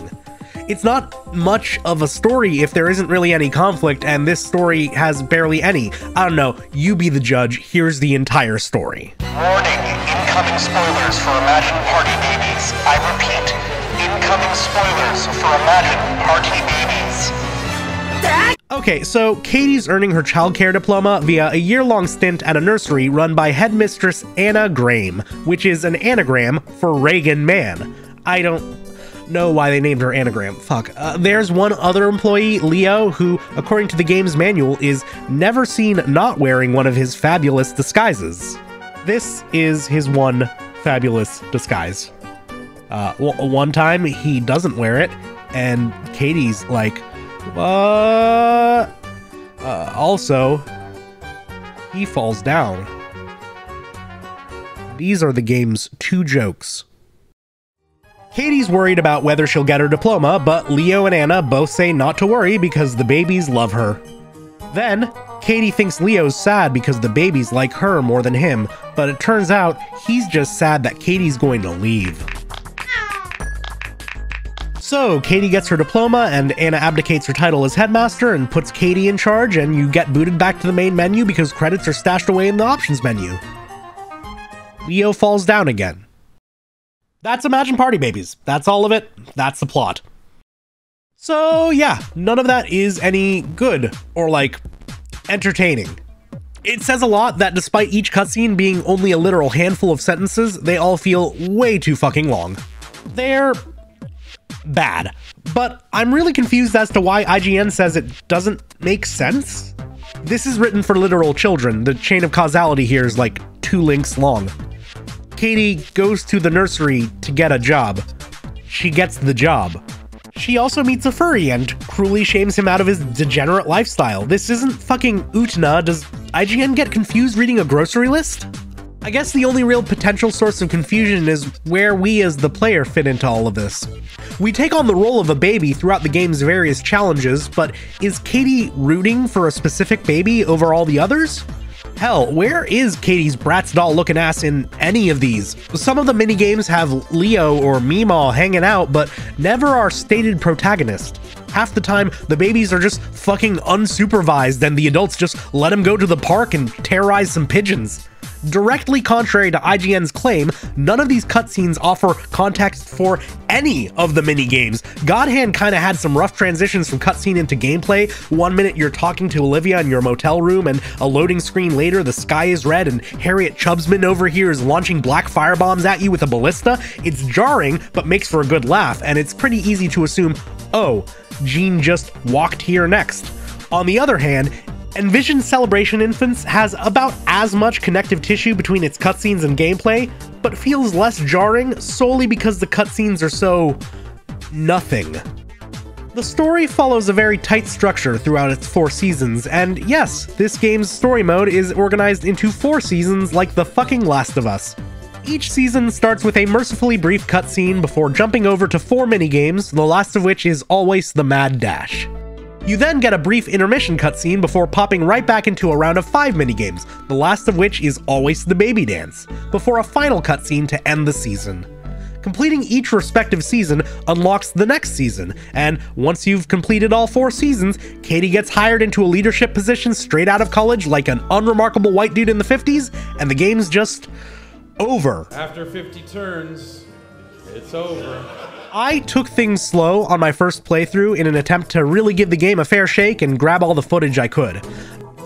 It's not much of a story if there isn't really any conflict, and this story has barely any. I don't know, you be the judge, here's the entire story. Warning, incoming spoilers for Imagine Party Babyz. I repeat, incoming spoilers for Imagine Party Babyz. Okay, so Katie's earning her childcare diploma via a year-long stint at a nursery run by headmistress Anna Graham, which is an anagram for Reagan Man. I don't know why they named her anagram. Fuck. There's one other employee, Leo, who, according to the game's manual, is never seen not wearing one of his fabulous disguises. This is his one fabulous disguise. One time, he doesn't wear it, and Katie's like, what? Also, he falls down. These are the game's 2 jokes. Katie's worried about whether she'll get her diploma, but Leo and Anna both say not to worry because the babies love her. Then, Katie thinks Leo's sad because the babies like her more than him, but it turns out he's just sad that Katie's going to leave. So, Katie gets her diploma, and Anna abdicates her title as headmaster and puts Katie in charge, and you get booted back to the main menu because credits are stashed away in the options menu. Leo falls down again. That's Imagine Party Babyz. That's all of it. That's the plot. So yeah, none of that is any good or like entertaining. It says a lot that despite each cutscene being only a literal handful of sentences, they all feel way too fucking long. They're bad. But I'm really confused as to why IGN says it doesn't make sense. This is written for literal children. The chain of causality here is like 2 links long. Katie goes to the nursery to get a job. She gets the job. She also meets a furry and cruelly shames him out of his degenerate lifestyle. This isn't fucking Utna. Does IGN get confused reading a grocery list? I guess the only real potential source of confusion is where we as the player fit into all of this. We take on the role of a baby throughout the game's various challenges, but is Katie rooting for a specific baby over all the others? Hell, where is Katie's Bratz doll looking ass in any of these? Some of the minigames have Leo or Meemaw hanging out, but never our stated protagonist. Half the time, the babies are just fucking unsupervised and the adults just let them go to the park and terrorize some pigeons. Directly contrary to IGN's claim, none of these cutscenes offer context for any of the minigames. Godhand kinda had some rough transitions from cutscene into gameplay. 1 minute you're talking to Olivia in your motel room, and a loading screen later the sky is red and Harriet Chubbsman over here is launching black firebombs at you with a ballista. It's jarring, but makes for a good laugh, and it's pretty easy to assume, oh, Jean just walked here next. On the other hand, Envision Celebration Infants has about as much connective tissue between its cutscenes and gameplay, but feels less jarring solely because the cutscenes are so nothing. The story follows a very tight structure throughout its 4 seasons, and yes, this game's story mode is organized into 4 seasons like the fucking Last of Us. Each season starts with a mercifully brief cutscene before jumping over to 4 minigames, the last of which is always the Mad Dash. You then get a brief intermission cutscene before popping right back into a round of 5 minigames, the last of which is always the baby dance, before a final cutscene to end the season. Completing each respective season unlocks the next season, and once you've completed all 4 seasons, Katie gets hired into a leadership position straight out of college like an unremarkable white dude in the 50s, and the game's just over. After 50 turns, it's over. I took things slow on my first playthrough in an attempt to really give the game a fair shake and grab all the footage I could.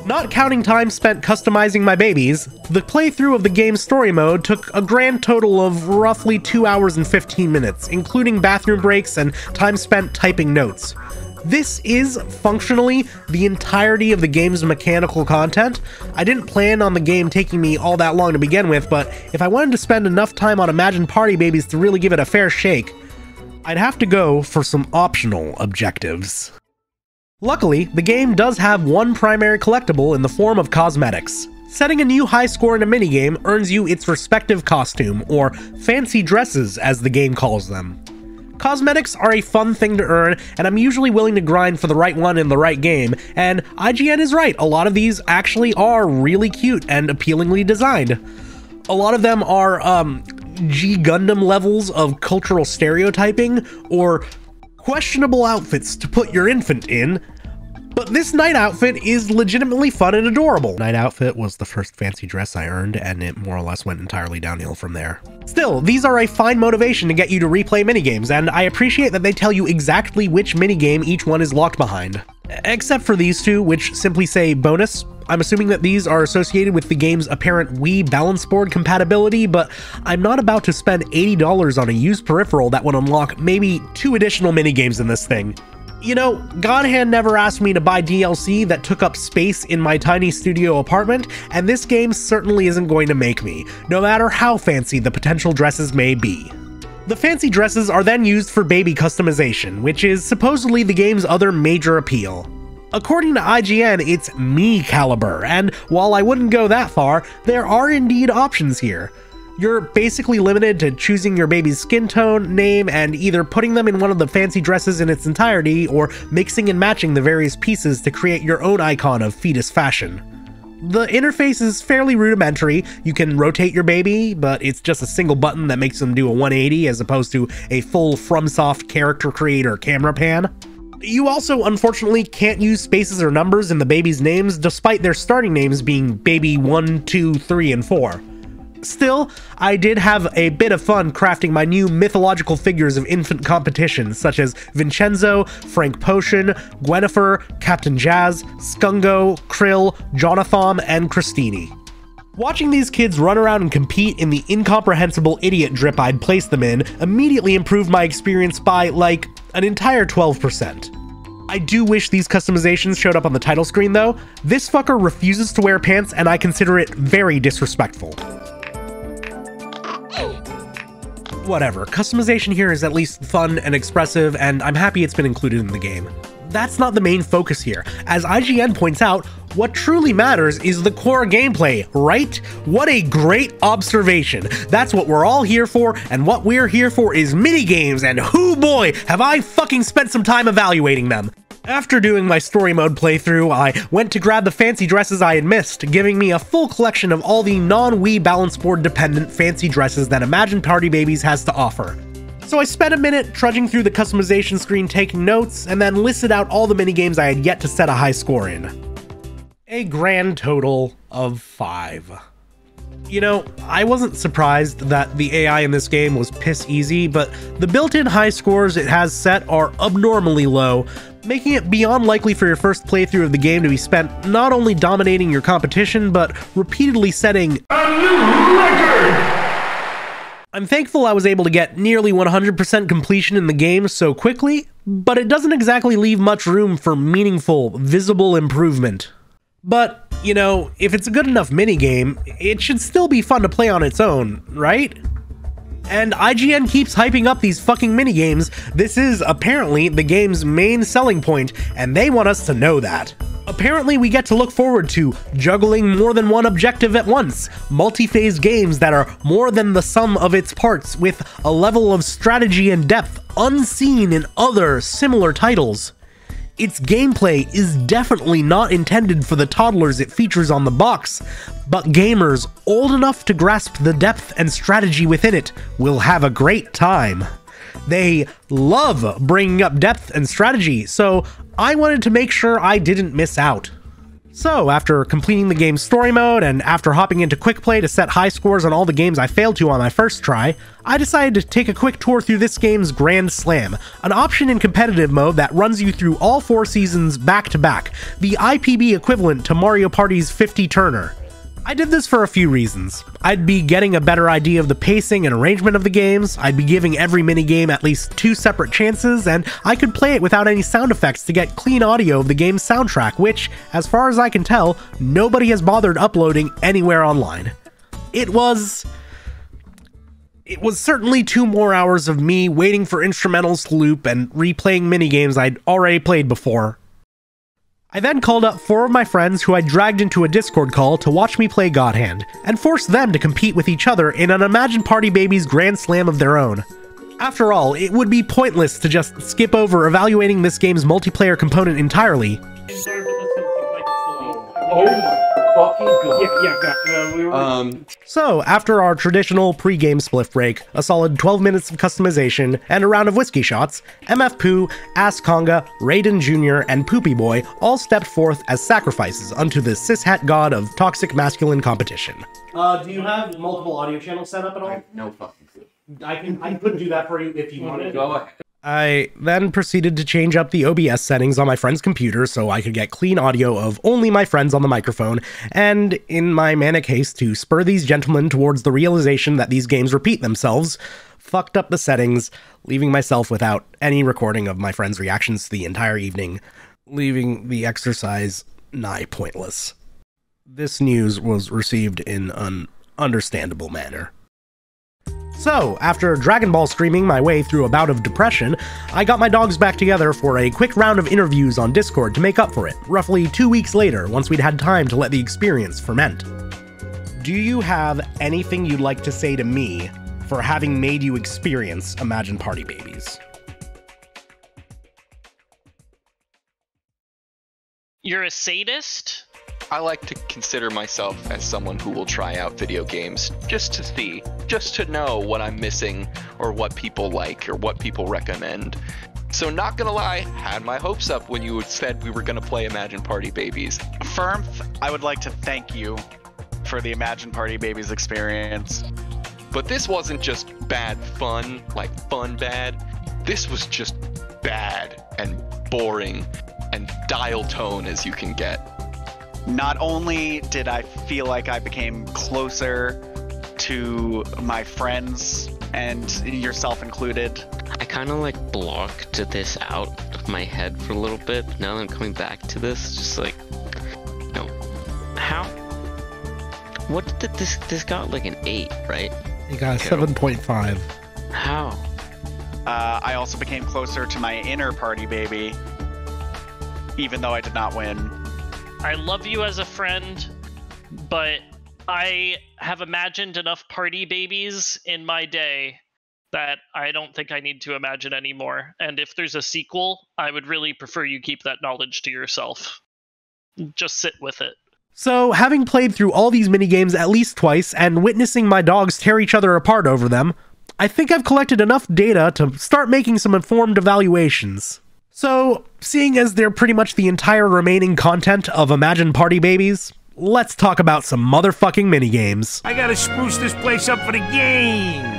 Not counting time spent customizing my babies, the playthrough of the game's story mode took a grand total of roughly 2 hours and 15 minutes, including bathroom breaks and time spent typing notes. This is, functionally, the entirety of the game's mechanical content. I didn't plan on the game taking me all that long to begin with, but if I wanted to spend enough time on Imagine Party Babyz to really give it a fair shake, I'd have to go for some optional objectives. Luckily, the game does have one primary collectible in the form of cosmetics. Setting a new high score in a minigame earns you its respective costume, or fancy dresses as the game calls them. Cosmetics are a fun thing to earn, and I'm usually willing to grind for the right one in the right game, and IGN is right, a lot of these actually are really cute and appealingly designed. A lot of them are, G Gundam levels of cultural stereotyping, or questionable outfits to put your infant in, but this night outfit is legitimately fun and adorable. Night outfit was the first fancy dress I earned, and it more or less went entirely downhill from there. Still, these are a fine motivation to get you to replay minigames, and I appreciate that they tell you exactly which minigame each one is locked behind. Except for these 2, which simply say bonus. I'm assuming that these are associated with the game's apparent Wii balance board compatibility, but I'm not about to spend $80 on a used peripheral that would unlock maybe 2 additional minigames in this thing. You know, Godhand never asked me to buy DLC that took up space in my tiny studio apartment, and this game certainly isn't going to make me, no matter how fancy the potential dresses may be. The fancy dresses are then used for baby customization, which is supposedly the game's other major appeal. According to IGN, it's me caliber, and while I wouldn't go that far, there are indeed options here. You're basically limited to choosing your baby's skin tone, name, and either putting them in one of the fancy dresses in its entirety or mixing and matching the various pieces to create your own icon of fetus fashion. The interface is fairly rudimentary. You can rotate your baby, but it's just a single button that makes them do a 180 as opposed to a full FromSoft character creator camera pan. You also, unfortunately, can't use spaces or numbers in the baby's names, despite their starting names being Baby 1, 2, 3, and 4. Still, I did have a bit of fun crafting my new mythological figures of infant competition, such as Vincenzo, Frank Potion, Gwennifer, Captain Jazz, Skungo, Krill, Jonathon, and Christini. Watching these kids run around and compete in the incomprehensible idiot drip I'd placed them in immediately improved my experience by, like, an entire 12%. I do wish these customizations showed up on the title screen though. This fucker refuses to wear pants and I consider it very disrespectful. Whatever, customization here is at least fun and expressive, and I'm happy it's been included in the game. That's not the main focus here. As IGN points out, what truly matters is the core gameplay, right? What a great observation. That's what we're all here for, and what we're here for is minigames, and hoo boy, have I fucking spent some time evaluating them. After doing my story mode playthrough, I went to grab the fancy dresses I had missed, giving me a full collection of all the non-Wii balance board dependent fancy dresses that Imagine Party Babyz has to offer. So I spent a minute trudging through the customization screen taking notes, and then listed out all the minigames I had yet to set a high score in. A grand total of 5. You know, I wasn't surprised that the AI in this game was piss easy, but the built-in high scores it has set are abnormally low, making it beyond likely for your first playthrough of the game to be spent not only dominating your competition, but repeatedly setting a new record! I'm thankful I was able to get nearly 100% completion in the game so quickly, but it doesn't exactly leave much room for meaningful, visible improvement. But, you know, if it's a good enough minigame, it should still be fun to play on its own, right? And IGN keeps hyping up these fucking minigames. This is apparently the game's main selling point, and they want us to know that. Apparently we get to look forward to juggling more than one objective at once, multi-phase games that are more than the sum of its parts, with a level of strategy and depth unseen in other similar titles. Its gameplay is definitely not intended for the toddlers it features on the box, but gamers old enough to grasp the depth and strategy within it will have a great time. They love bringing up depth and strategy, so I wanted to make sure I didn't miss out. So, after completing the game's story mode, and after hopping into quick play to set high scores on all the games I failed to on my first try, I decided to take a quick tour through this game's Grand Slam, an option in competitive mode that runs you through all 4 seasons back to back, the IPB equivalent to Mario Party's 50-turner. I did this for a few reasons. I'd be getting a better idea of the pacing and arrangement of the games, I'd be giving every minigame at least 2 separate chances, and I could play it without any sound effects to get clean audio of the game's soundtrack, which, as far as I can tell, nobody has bothered uploading anywhere online. It was certainly 2 more hours of me waiting for instrumentals to loop and replaying minigames I'd already played before. I then called up 4 of my friends who I dragged into a Discord call to watch me play God Hand, and forced them to compete with each other in an Imagine Party Babyz Grand Slam of their own. After all, it would be pointless to just skip over evaluating this game's multiplayer component entirely. Oh my fucking god. So, after our traditional pre-game spliff break, a solid 12 minutes of customization, and a round of whiskey shots, MF Pooh, Ass Conga, Raiden Jr., and Poopy Boy all stepped forth as sacrifices unto the cishet god of toxic masculine competition. Do you have multiple audio channels set up at all? No fucking clue. I could do that for you if you wanted. Go ahead. I then proceeded to change up the OBS settings on my friend's computer so I could get clean audio of only my friends on the microphone, and in my manic haste to spur these gentlemen towards the realization that these games repeat themselves, fucked up the settings, leaving myself without any recording of my friend's reactions to the entire evening, leaving the exercise nigh pointless. This news was received in an understandable manner. So, after Dragon Ball streaming my way through a bout of depression, I got my dogs back together for a quick round of interviews on Discord to make up for it, roughly 2 weeks later, once we'd had time to let the experience ferment. do you have anything you'd like to say to me for having made you experience Imagine Party Babyz? You're a sadist? I like to consider myself as someone who will try out video games just to see, just to know what I'm missing or what people like or what people recommend. So not gonna lie, had my hopes up when you said we were gonna play Imagine Party Babyz. Phirmth, I would like to thank you for the Imagine Party Babyz experience. But this wasn't just bad fun, like fun bad. This was just bad and boring and dial tone as you can get. Not only did I feel like I became closer to my friends, and yourself included. I kind of like blocked this out of my head for a little bit, but now that I'm coming back to this, just like, no. How? What did this got like an 8, right? You got a 7.5. How? I also became closer to my inner party baby, even though I did not win. I love you as a friend, but I have imagined enough party babies in my day that I don't think I need to imagine anymore. And if there's a sequel, I would really prefer you keep that knowledge to yourself. Just sit with it. So, having played through all these minigames at least twice and witnessing my dogs tear each other apart over them, I think I've collected enough data to start making some informed evaluations. So, seeing as they're pretty much the entire remaining content of Imagine Party Babyz, let's talk about some motherfucking minigames. I gotta spruce this place up for the games.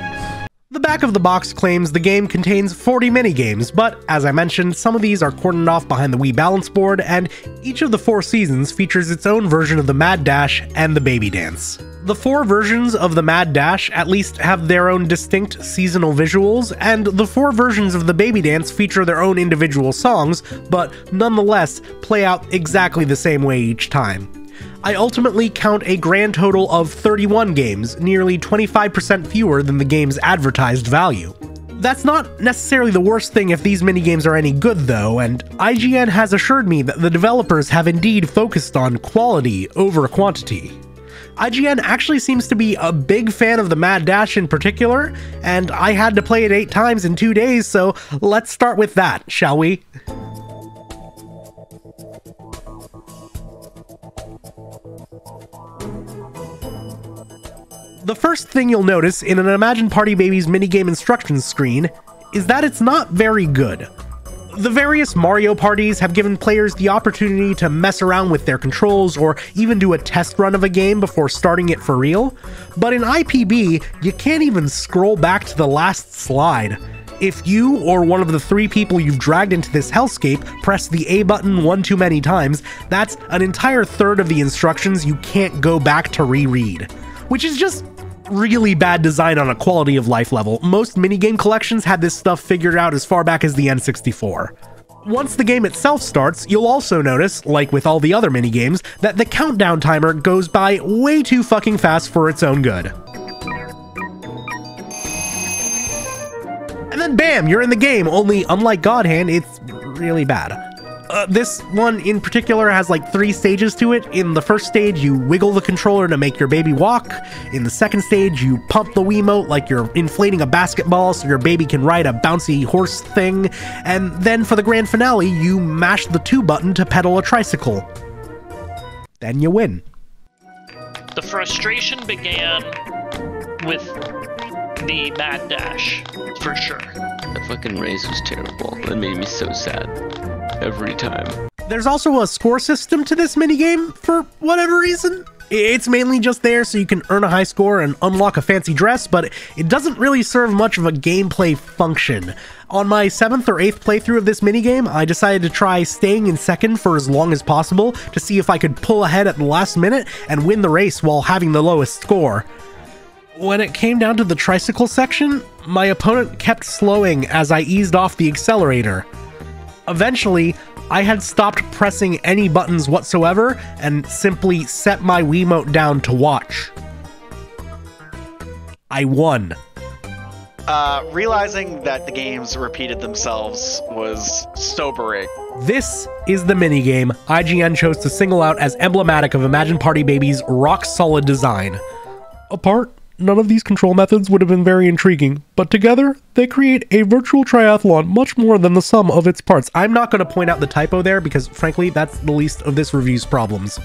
The back of the box claims the game contains 40 minigames, but as I mentioned, some of these are cordoned off behind the Wii balance board, and each of the 4 seasons features its own version of the Mad Dash and the Baby Dance. The 4 versions of the Mad Dash at least have their own distinct seasonal visuals, and the 4 versions of the Baby Dance feature their own individual songs, but nonetheless play out exactly the same way each time. I ultimately count a grand total of 31 games, nearly 25% fewer than the game's advertised value. That's not necessarily the worst thing if these minigames are any good though, and IGN has assured me that the developers have indeed focused on quality over quantity. IGN actually seems to be a big fan of the Mad Dash in particular, and I had to play it 8 times in 2 days, so let's start with that, shall we? The first thing you'll notice in an Imagine Party Babyz minigame instructions screen is that it's not very good. The various Mario parties have given players the opportunity to mess around with their controls or even do a test run of a game before starting it for real, but in IPB, you can't even scroll back to the last slide. If you or one of the 3 people you've dragged into this hellscape press the A button one too many times, that's an entire third of the instructions you can't go back to reread. Which is just really bad design on a quality of life level. Most minigame collections had this stuff figured out as far back as the N64. Once the game itself starts, you'll also notice, like with all the other minigames, that the countdown timer goes by way too fucking fast for its own good. And then bam, you're in the game, only unlike God Hand, it's really bad. This one in particular has like 3 stages to it. In the first stage, you wiggle the controller to make your baby walk. In the second stage, you pump the Wiimote like you're inflating a basketball so your baby can ride a bouncy horse thing. And then for the grand finale, you mash the 2 button to pedal a tricycle. Then you win. The frustration began with the Mad Dash, for sure. That fucking race was terrible. That made me so sad. Every time. There's also a score system to this minigame, for whatever reason. It's mainly just there so you can earn a high score and unlock a fancy dress, but it doesn't really serve much of a gameplay function. On my 7th or 8th playthrough of this minigame, I decided to try staying in second for as long as possible to see if I could pull ahead at the last minute and win the race while having the lowest score. When it came down to the tricycle section, my opponent kept slowing as I eased off the accelerator. Eventually, I had stopped pressing any buttons whatsoever and simply set my Wiimote down to watch. I won. Realizing that the games repeated themselves was sobering. This is the minigame IGN chose to single out as emblematic of Imagine Party Babyz' rock-solid design. Apart, none of these control methods would have been very intriguing, but together, they create a virtual triathlon much more than the sum of its parts. I'm not going to point out the typo there because, frankly, that's the least of this review's problems.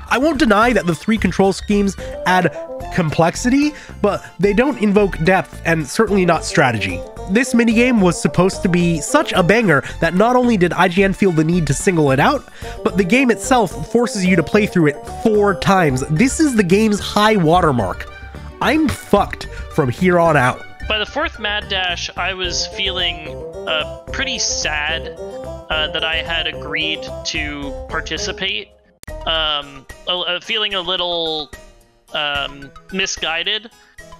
I won't deny that the 3 control schemes add complexity, but they don't invoke depth and certainly not strategy. This minigame was supposed to be such a banger that not only did IGN feel the need to single it out, but the game itself forces you to play through it 4 times. This is the game's high watermark. I'm fucked from here on out. By the 4th Mad Dash, I was feeling pretty sad that I had agreed to participate. Feeling a little misguided.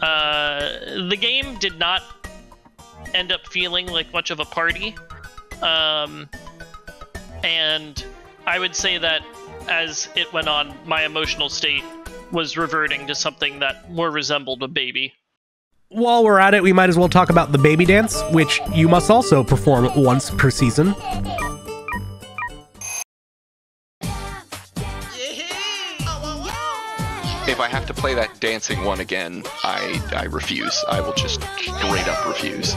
The game did not end up feeling like much of a party. And I would say that as it went on, my emotional state was reverting to something that more resembled a baby. While we're at it, we might as well talk about the baby dance, which you must also perform once per season. If I have to play that dancing one again, I refuse. I will just straight up refuse.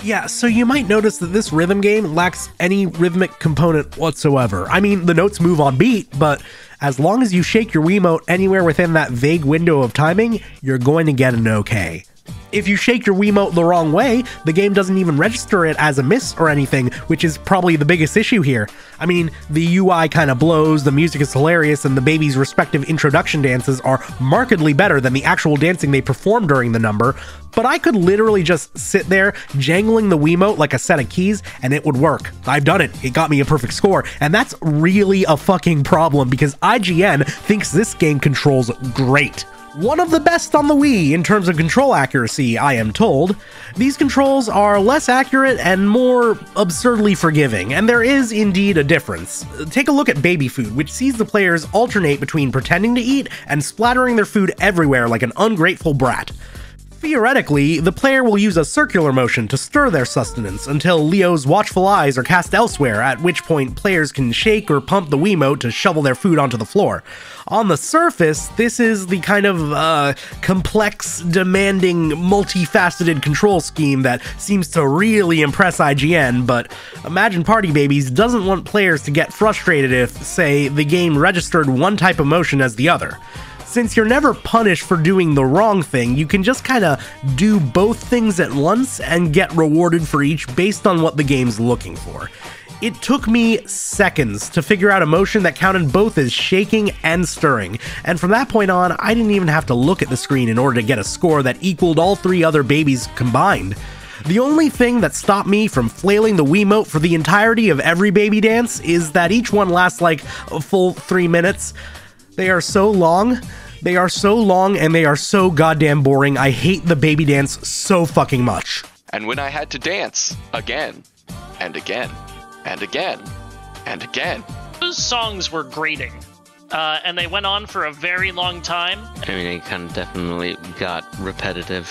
Yeah, so you might notice that this rhythm game lacks any rhythmic component whatsoever. I mean, the notes move on beat, but as long as you shake your Wiimote anywhere within that vague window of timing, you're going to get an okay. If you shake your Wiimote the wrong way, the game doesn't even register it as a miss or anything, which is probably the biggest issue here. I mean, the UI kind of blows, the music is hilarious, and the baby's respective introduction dances are markedly better than the actual dancing they perform during the number, but I could literally just sit there jangling the Wiimote like a set of keys and it would work. I've done it. It got me a perfect score, and that's really a fucking problem because IGN thinks this game controls great. One of the best on the Wii in terms of control accuracy, I am told. These controls are less accurate and more absurdly forgiving, and there is indeed a difference. Take a look at baby food, which sees the players alternate between pretending to eat and splattering their food everywhere like an ungrateful brat. Theoretically, the player will use a circular motion to stir their sustenance until Leo's watchful eyes are cast elsewhere, at which point players can shake or pump the Wiimote to shovel their food onto the floor. On the surface, this is the kind of complex, demanding, multifaceted control scheme that seems to really impress IGN, but Imagine Party Babyz doesn't want players to get frustrated if, say, the game registered one type of motion as the other. Since you're never punished for doing the wrong thing, you can just kinda do both things at once and get rewarded for each based on what the game's looking for. It took me seconds to figure out a motion that counted both as shaking and stirring, and from that point on, I didn't even have to look at the screen in order to get a score that equaled all 3 other babies combined. The only thing that stopped me from flailing the Wiimote for the entirety of every baby dance is that each one lasts like a full 3 minutes. They are so long, and they are so goddamn boring. I hate the baby dance so fucking much. And when I had to dance again, and again, and again, and again. Those songs were grating, and they went on for a very long time. I mean, it kind of definitely got repetitive.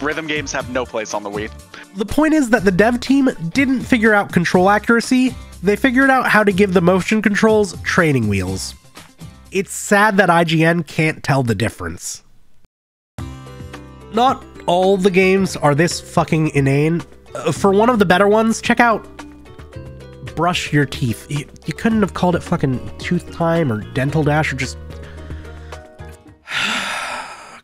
Rhythm games have no place on the Wii. The point is that the dev team didn't figure out control accuracy, they figured out how to give the motion controls training wheels. It's sad that IGN can't tell the difference. Not all the games are this fucking inane. For one of the better ones, check out Brush Your Teeth. You couldn't have called it fucking Tooth Time or Dental Dash or just...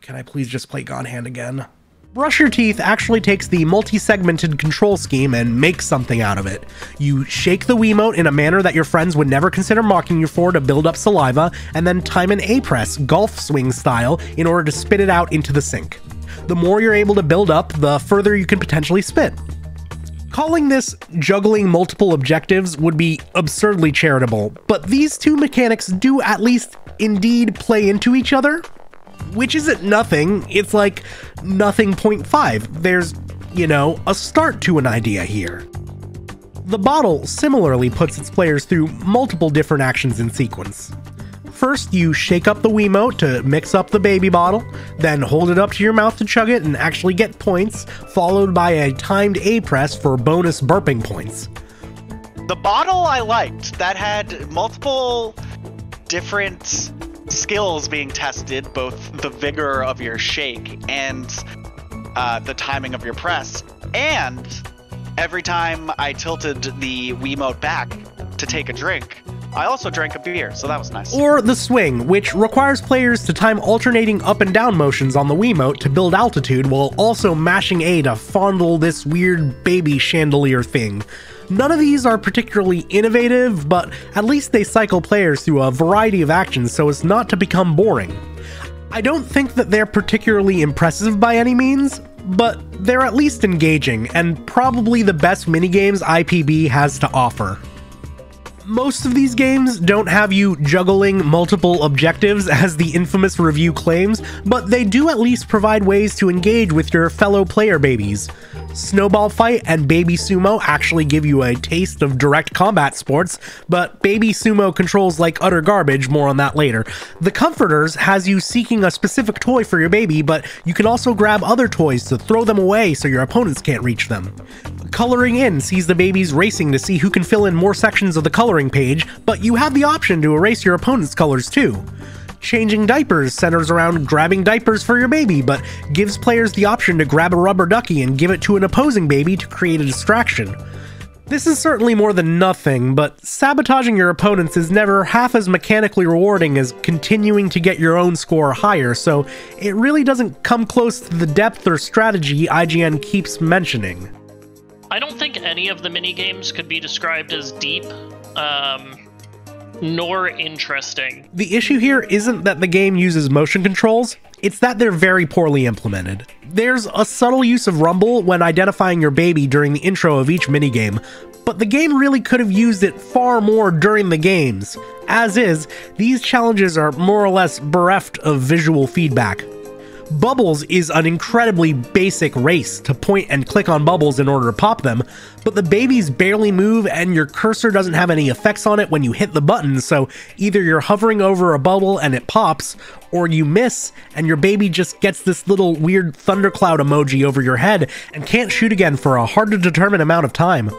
Can I please just play Gone Hand again? Brush Your Teeth actually takes the multi-segmented control scheme and makes something out of it. You shake the Wiimote in a manner that your friends would never consider mocking you for to build up saliva, and then time an A-press, golf swing style, in order to spit it out into the sink. The more you're able to build up, the further you can potentially spit. Calling this juggling multiple objectives would be absurdly charitable, but these two mechanics do at least indeed play into each other. Which isn't nothing, it's like nothing 0.5. There's, you know, a start to an idea here. The bottle similarly puts its players through multiple different actions in sequence. First, you shake up the Wiimote to mix up the baby bottle, then hold it up to your mouth to chug it and actually get points, followed by a timed A-press for bonus burping points. The bottle I liked, that had multiple different skills being tested, both the vigor of your shake and the timing of your press. And every time I tilted the Wiimote back to take a drink, I also drank a beer, so that was nice. Or the swing, which requires players to time alternating up and down motions on the Wiimote to build altitude while also mashing A to fondle this weird baby chandelier thing. None of these are particularly innovative, but at least they cycle players through a variety of actions so as not to become boring. I don't think that they're particularly impressive by any means, but they're at least engaging, and probably the best minigames IPB has to offer. Most of these games don't have you juggling multiple objectives as the infamous review claims, but they do at least provide ways to engage with your fellow player babies. Snowball Fight and Baby Sumo actually give you a taste of direct combat sports, but Baby Sumo controls like utter garbage, more on that later. The Comforters has you seeking a specific toy for your baby, but you can also grab other toys to throw them away so your opponents can't reach them. Coloring In sees the babies racing to see who can fill in more sections of the coloring page, but you have the option to erase your opponent's colors too. Changing Diapers centers around grabbing diapers for your baby, but gives players the option to grab a rubber ducky and give it to an opposing baby to create a distraction. This is certainly more than nothing, but sabotaging your opponents is never half as mechanically rewarding as continuing to get your own score higher, so it really doesn't come close to the depth or strategy IGN keeps mentioning. I don't think any of the minigames could be described as deep, nor interesting. The issue here isn't that the game uses motion controls, it's that they're very poorly implemented. There's a subtle use of rumble when identifying your baby during the intro of each minigame, but the game really could have used it far more during the games. As is, these challenges are more or less bereft of visual feedback. Bubbles is an incredibly basic race to point and click on bubbles in order to pop them, but the babies barely move and your cursor doesn't have any effects on it when you hit the button, so either you're hovering over a bubble and it pops, or you miss and your baby just gets this little weird thundercloud emoji over your head and can't shoot again for a hard to determine amount of time.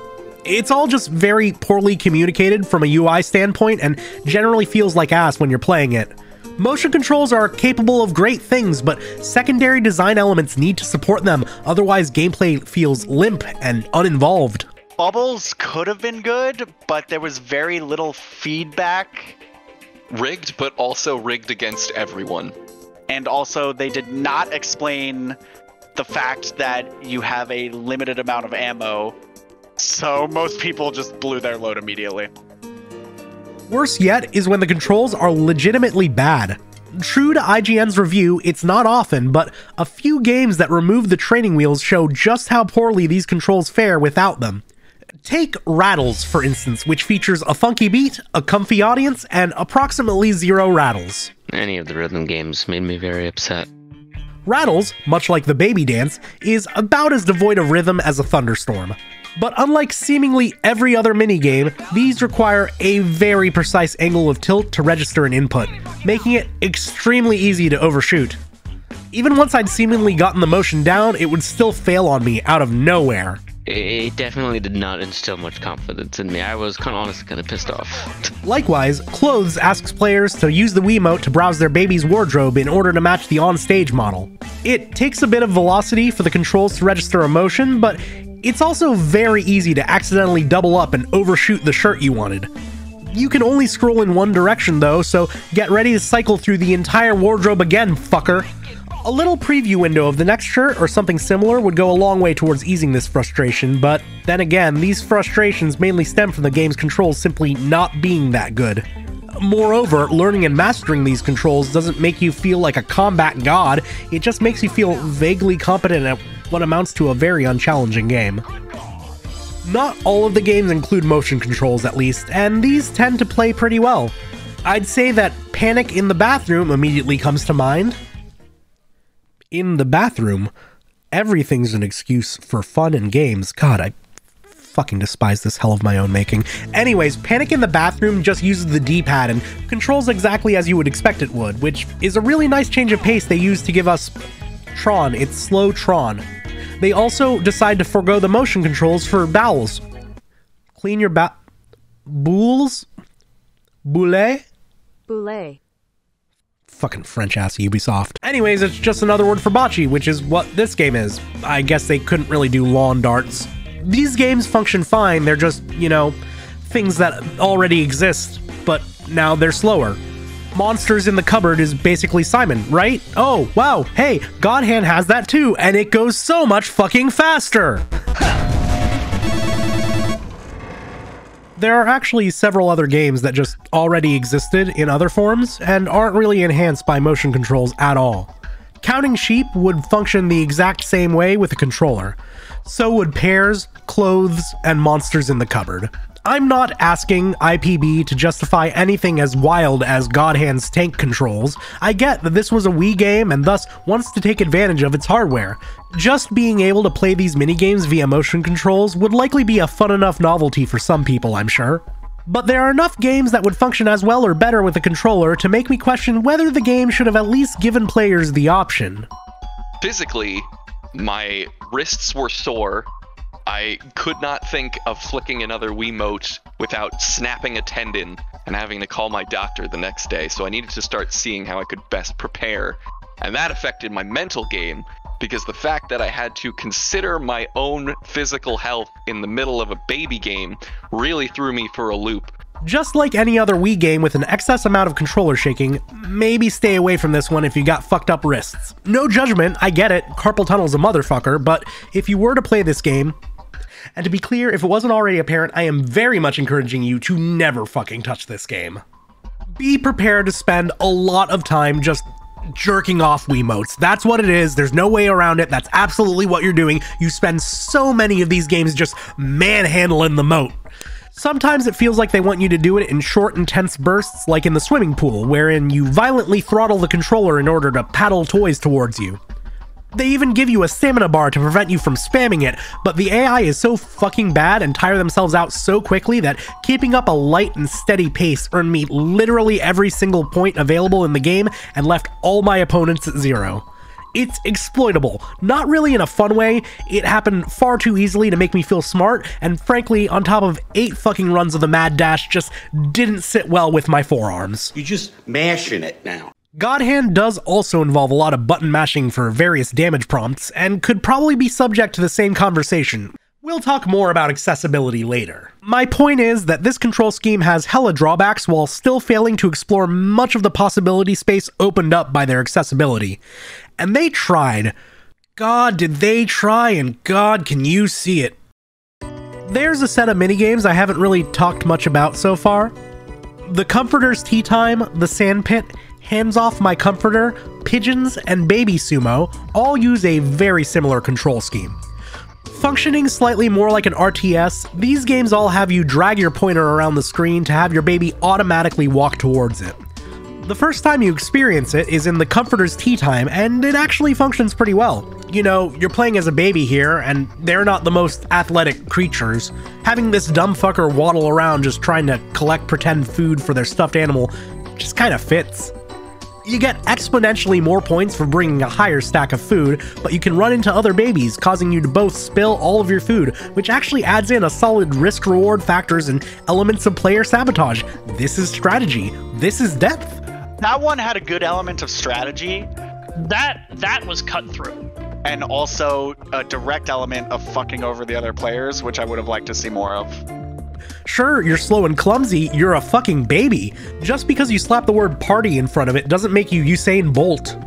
It's all just very poorly communicated from a UI standpoint and generally feels like ass when you're playing it. Motion controls are capable of great things, but secondary design elements need to support them, otherwise gameplay feels limp and uninvolved. Bubbles could have been good, but there was very little feedback. Rigged, but also rigged against everyone. And also, they did not explain the fact that you have a limited amount of ammo, so most people just blew their load immediately. Worse yet is when the controls are legitimately bad. True to IGN's review, it's not often, but a few games that remove the training wheels show just how poorly these controls fare without them. Take Rattles, for instance, which features a funky beat, a comfy audience, and approximately 0 rattles. Any of the rhythm games made me very upset. Rattles, much like the baby dance, is about as devoid of rhythm as a thunderstorm. But unlike seemingly every other minigame, these require a very precise angle of tilt to register an input, making it extremely easy to overshoot. Even once I'd seemingly gotten the motion down, it would still fail on me out of nowhere. It definitely did not instill much confidence in me. I was honestly kind of pissed off. Likewise, Clothes asks players to use the Wiimote to browse their baby's wardrobe in order to match the on-stage model. It takes a bit of velocity for the controls to register a motion, but it's also very easy to accidentally double up and overshoot the shirt you wanted. You can only scroll in one direction though, so get ready to cycle through the entire wardrobe again, fucker. A little preview window of the next shirt or something similar would go a long way towards easing this frustration, but then again, these frustrations mainly stem from the game's controls simply not being that good. Moreover, learning and mastering these controls doesn't make you feel like a combat god, it just makes you feel vaguely competent at what amounts to a very unchallenging game. Not all of the games include motion controls at least, and these tend to play pretty well. I'd say that Panic in the Bathroom immediately comes to mind. In the bathroom, everything's an excuse for fun and games. God, I fucking despise this hell of my own making. Anyways, Panic in the Bathroom just uses the D-pad and controls exactly as you would expect it would, which is a really nice change of pace they use to give us Tron. It's slow Tron. They also decide to forego the motion controls for bowels. Clean your bowels? Boulet? Boulet. Fucking French-ass Ubisoft. Anyways, it's just another word for bocce, which is what this game is. I guess they couldn't really do lawn darts. These games function fine, they're just, you know, things that already exist, but now they're slower. Monsters in the Cupboard is basically Simon, right? Oh, wow, hey, God Hand has that too, and it goes so much fucking faster! There are actually several other games that just already existed in other forms and aren't really enhanced by motion controls at all. Counting Sheep would function the exact same way with a controller. So would Pears, Clothes, and Monsters in the Cupboard. I'm not asking IPB to justify anything as wild as God Hand's tank controls. I get that this was a Wii game and thus wants to take advantage of its hardware. Just being able to play these minigames via motion controls would likely be a fun enough novelty for some people, I'm sure. But there are enough games that would function as well or better with a controller to make me question whether the game should have at least given players the option. Physically, my wrists were sore. I could not think of flicking another Wiimote without snapping a tendon and having to call my doctor the next day, so I needed to start seeing how I could best prepare. And that affected my mental game, because the fact that I had to consider my own physical health in the middle of a baby game really threw me for a loop. Just like any other Wii game with an excess amount of controller shaking, maybe stay away from this one if you got fucked up wrists. No judgment, I get it, carpal tunnel's a motherfucker, but if you were to play this game, and to be clear, if it wasn't already apparent, I am very much encouraging you to never fucking touch this game. Be prepared to spend a lot of time just jerking off Wiimotes. That's what it is. There's no way around it. That's absolutely what you're doing. You spend so many of these games just manhandling the moat. Sometimes it feels like they want you to do it in short, intense bursts, like in the swimming pool, wherein you violently throttle the controller in order to paddle toys towards you. They even give you a stamina bar to prevent you from spamming it, but the AI is so fucking bad and tire themselves out so quickly that keeping up a light and steady pace earned me literally every single point available in the game and left all my opponents at 0. It's exploitable, not really in a fun way. It happened far too easily to make me feel smart, and frankly, on top of 8 fucking runs of the Mad Dash, just didn't sit well with my forearms. You're just mashing it now. God Hand does also involve a lot of button mashing for various damage prompts, and could probably be subject to the same conversation. We'll talk more about accessibility later. My point is that this control scheme has hella drawbacks while still failing to explore much of the possibility space opened up by their accessibility. And they tried. God, did they try, and God, can you see it. There's a set of minigames I haven't really talked much about so far. The Comforter's Tea Time, the Sandpit, Hands Off My Comforter, Pigeons, and Baby Sumo all use a very similar control scheme. Functioning slightly more like an RTS, these games all have you drag your pointer around the screen to have your baby automatically walk towards it. The first time you experience it is in the Comforter's Tea Time, and it actually functions pretty well. You know, you're playing as a baby here, and they're not the most athletic creatures. Having this dumb fucker waddle around just trying to collect pretend food for their stuffed animal just kind of fits. You get exponentially more points for bringing a higher stack of food, but you can run into other babies, causing you to both spill all of your food, which actually adds in a solid risk-reward factors and elements of player sabotage. This is strategy. This is depth. That one had a good element of strategy. That was cut through. And also a direct element of fucking over the other players, which I would have liked to see more of. Sure, you're slow and clumsy, you're a fucking baby. Just because you slap the word party in front of it doesn't make you Usain Bolt.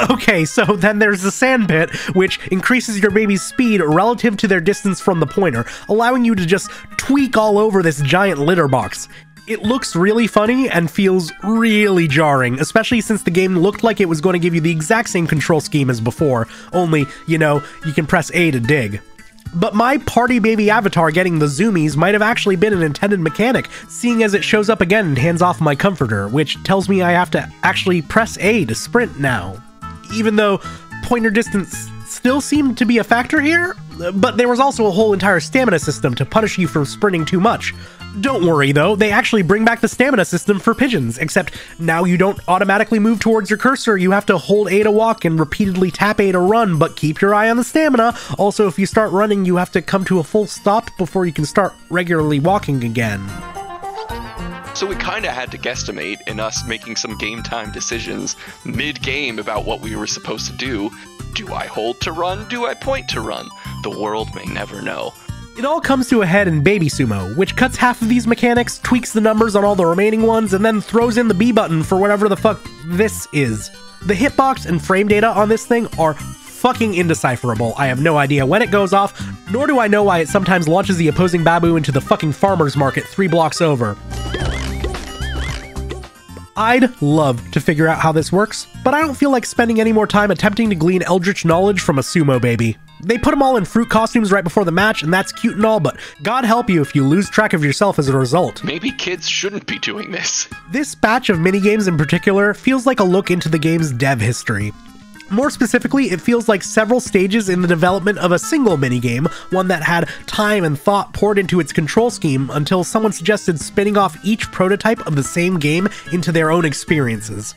Okay, so then there's the Sandpit, which increases your baby's speed relative to their distance from the pointer, allowing you to just tweak all over this giant litter box. It looks really funny and feels really jarring, especially since the game looked like it was going to give you the exact same control scheme as before, only, you know, you can press A to dig. But my party baby avatar getting the zoomies might have actually been an intended mechanic, seeing as it shows up again in Hands Off My Comforter, which tells me I have to actually press A to sprint now. Even though pointer distance still seemed to be a factor here, but there was also a whole entire stamina system to punish you for sprinting too much. Don't worry though, they actually bring back the stamina system for pigeons, except now you don't automatically move towards your cursor, you have to hold A to walk and repeatedly tap A to run, but keep your eye on the stamina. Also, if you start running, you have to come to a full stop before you can start regularly walking again. So we kind of had to guesstimate in us making some game time decisions mid-game about what we were supposed to do. Do I hold to run? Do I point to run? The world may never know. It all comes to a head in Baby Sumo, which cuts half of these mechanics, tweaks the numbers on all the remaining ones, and then throws in the B button for whatever the fuck this is. The hitbox and frame data on this thing are fucking indecipherable. I have no idea when it goes off, nor do I know why it sometimes launches the opposing Babu into the fucking farmer's market 3 blocks over. I'd love to figure out how this works, but I don't feel like spending any more time attempting to glean eldritch knowledge from a sumo baby. They put them all in fruit costumes right before the match, and that's cute and all, but God help you if you lose track of yourself as a result. Maybe kids shouldn't be doing this. This batch of minigames in particular feels like a look into the game's dev history. More specifically, it feels like several stages in the development of a single minigame, one that had time and thought poured into its control scheme until someone suggested spinning off each prototype of the same game into their own experiences.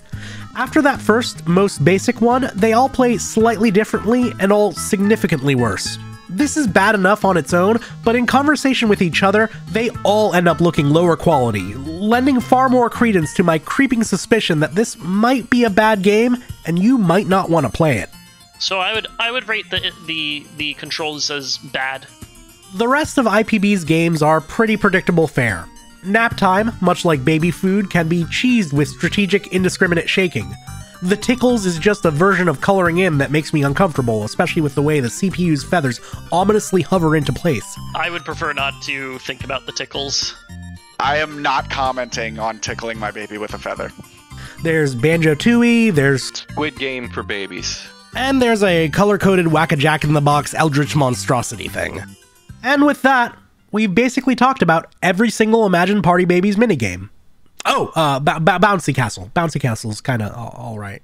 After that first, most basic one, they all play slightly differently and all significantly worse. This is bad enough on its own, but in conversation with each other, they all end up looking lower quality, lending far more credence to my creeping suspicion that this might be a bad game, and you might not want to play it. So I would rate the controls as bad. The rest of IPB's games are pretty predictable fare. Nap time, much like baby food, can be cheesed with strategic, indiscriminate shaking. The tickles is just a version of coloring in that makes me uncomfortable, especially with the way the CPU's feathers ominously hover into place. I would prefer not to think about the tickles. I am not commenting on tickling my baby with a feather. There's Banjo-Tooie, there's Squid Game for babies. And there's a color-coded whack-a-jack-in-the-box eldritch monstrosity thing. And with that, we've basically talked about every single Imagine Party Babyz minigame. Oh, Bouncy Castle. Bouncy Castle's kind of all right.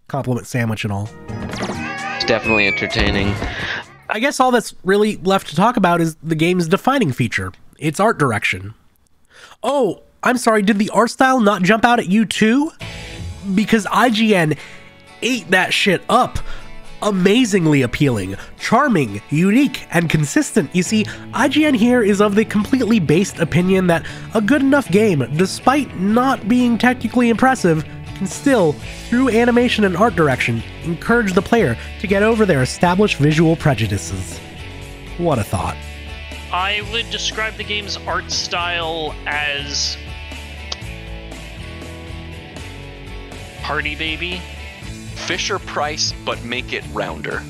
Compliment sandwich and all. It's definitely entertaining. I guess all that's really left to talk about is the game's defining feature, its art direction. Oh, I'm sorry, did the art style not jump out at you too? Because IGN ate that shit up. Amazingly appealing, charming, unique, and consistent. You see, IGN here is of the completely based opinion that a good enough game, despite not being technically impressive, can still, through animation and art direction, encourage the player to get over their established visual prejudices. What a thought. I would describe the game's art style as Party Baby. Fisher Price, but make it rounder.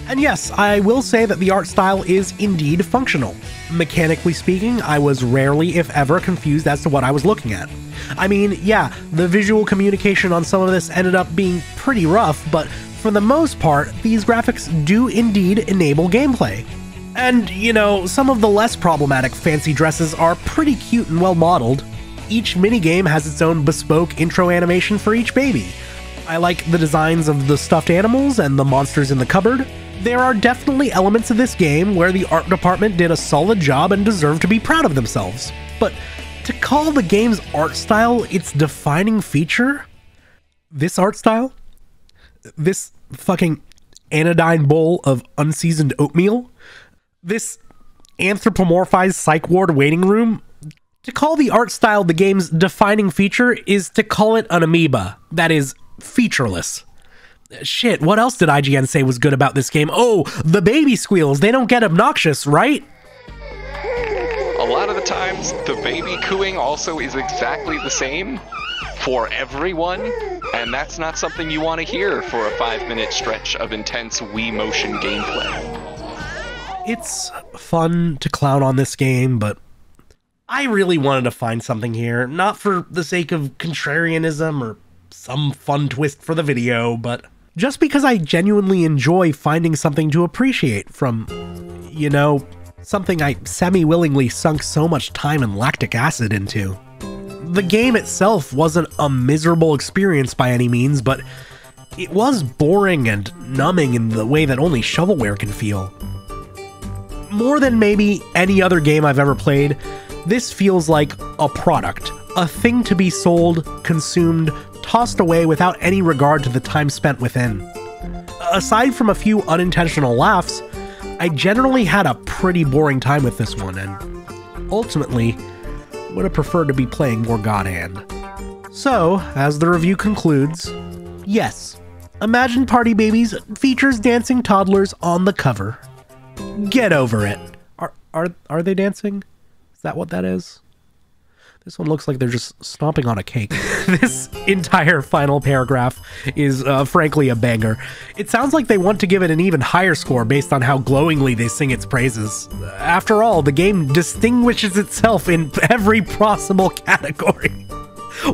And yes, I will say that the art style is indeed functional. Mechanically speaking, I was rarely, if ever, confused as to what I was looking at. I mean, yeah, the visual communication on some of this ended up being pretty rough, but for the most part, these graphics do indeed enable gameplay. And, you know, some of the less problematic fancy dresses are pretty cute and well modeled. Each minigame has its own bespoke intro animation for each baby. I like the designs of the stuffed animals and the monsters in the cupboard. There are definitely elements of this game where the art department did a solid job and deserve to be proud of themselves. But to call the game's art style its defining feature? This art style? This fucking anodyne bowl of unseasoned oatmeal? This anthropomorphized psych ward waiting room? To call the art style the game's defining feature is to call it an amoeba. That is, featureless. Shit, what else did IGN say was good about this game? Oh, the baby squeals. They don't get obnoxious, right? A lot of the times, the baby cooing also is exactly the same for everyone, and that's not something you want to hear for a 5-minute stretch of intense Wii motion gameplay. It's fun to clown on this game, but I really wanted to find something here, not for the sake of contrarianism or some fun twist for the video, but just because I genuinely enjoy finding something to appreciate from, you know, something I semi-willingly sunk so much time and lactic acid into. The game itself wasn't a miserable experience by any means, but it was boring and numbing in the way that only shovelware can feel. More than maybe any other game I've ever played, this feels like a product, a thing to be sold, consumed, tossed away without any regard to the time spent within. Aside from a few unintentional laughs, I generally had a pretty boring time with this one, and ultimately, would have preferred to be playing more God Hand. So, as the review concludes, yes, Imagine Party Babyz features dancing toddlers on the cover. Get over it. Are they dancing? Is that what that is? This one looks like they're just stomping on a cake. This entire final paragraph is, frankly, a banger. It sounds like they want to give it an even higher score based on how glowingly they sing its praises. After all, the game distinguishes itself in every possible category.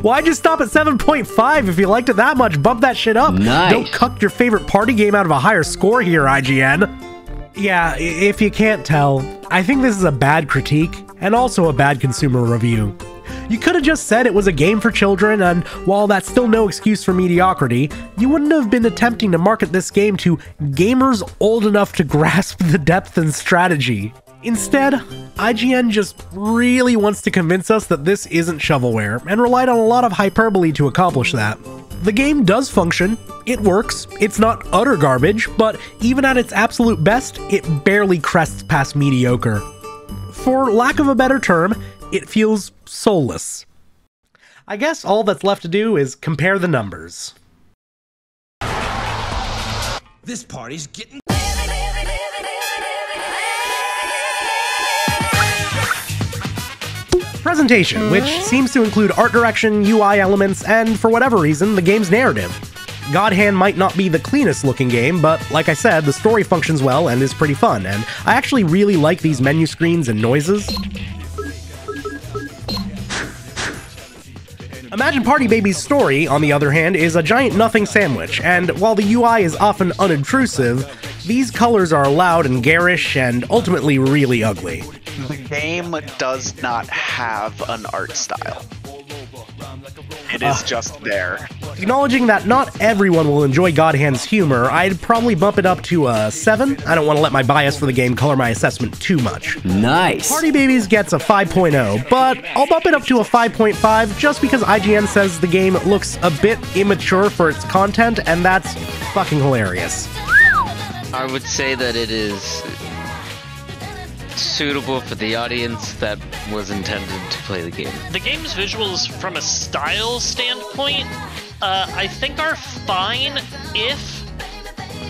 Why'd you stop at 7.5 if you liked it that much? Bump that shit up. Nice. Don't cuck your favorite party game out of a higher score here, IGN. Yeah, if you can't tell, I think this is a bad critique and also a bad consumer review. You could have just said it was a game for children, and while that's still no excuse for mediocrity, you wouldn't have been attempting to market this game to gamers old enough to grasp the depth and strategy. Instead, IGN just really wants to convince us that this isn't shovelware, and relied on a lot of hyperbole to accomplish that. The game does function, it works, it's not utter garbage, but even at its absolute best, it barely crests past mediocre. For lack of a better term, it feels soulless. I guess all that's left to do is compare the numbers. This party's getting... Presentation, which seems to include art direction, UI elements, and for whatever reason, the game's narrative. God Hand might not be the cleanest looking game, but like I said, the story functions well and is pretty fun, and I actually really like these menu screens and noises. Imagine Party Babyz story, on the other hand, is a giant nothing sandwich, and while the UI is often unobtrusive, these colors are loud and garish and ultimately really ugly. The game does not have an art style. It is just there. Acknowledging that not everyone will enjoy God Hand's humor, I'd probably bump it up to a 7. I don't want to let my bias for the game color my assessment too much. Nice. Party Babyz gets a 5.0, but I'll bump it up to a 5.5 just because IGN says the game looks a bit immature for its content, and that's fucking hilarious. I would say that it is suitable for the audience that was intended to play the game. The game's visuals, from a style standpoint, I think are fine if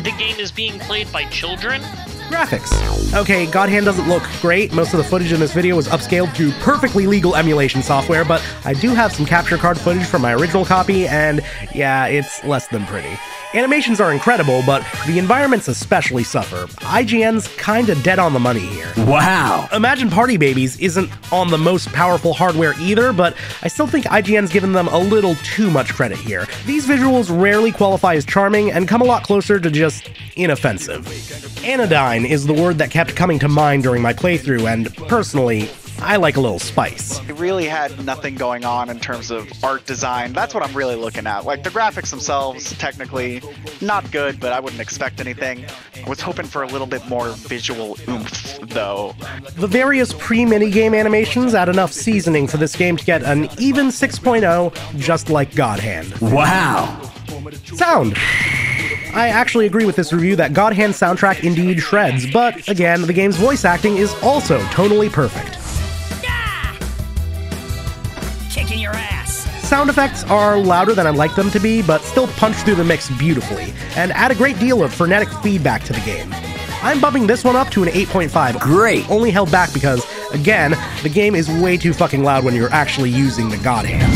the game is being played by children. Graphics. Okay, God Hand doesn't look great. Most of the footage in this video was upscaled to perfectly legal emulation software, but I do have some capture card footage from my original copy, and yeah, it's less than pretty. Animations are incredible, but the environments especially suffer. IGN's kinda dead on the money here. Wow! Imagine Party Babyz isn't on the most powerful hardware either, but I still think IGN's given them a little too much credit here. These visuals rarely qualify as charming and come a lot closer to just inoffensive. Anodyne is the word that kept coming to mind during my playthrough, and personally, I like a little spice. It really had nothing going on in terms of art design. That's what I'm really looking at. Like, the graphics themselves, technically, not good, but I wouldn't expect anything. I was hoping for a little bit more visual oomph, though. The various pre-minigame animations add enough seasoning for this game to get an even 6.0, just like God Hand. Wow! Sound. I actually agree with this review that God Hand's soundtrack indeed shreds, but again, the game's voice acting is also tonally perfect. Kicking your ass. Sound effects are louder than I'd like them to be, but still punch through the mix beautifully, and add a great deal of frenetic feedback to the game. I'm bumping this one up to an 8.5. Great! Only held back because, again, the game is way too fucking loud when you're actually using the God Hand.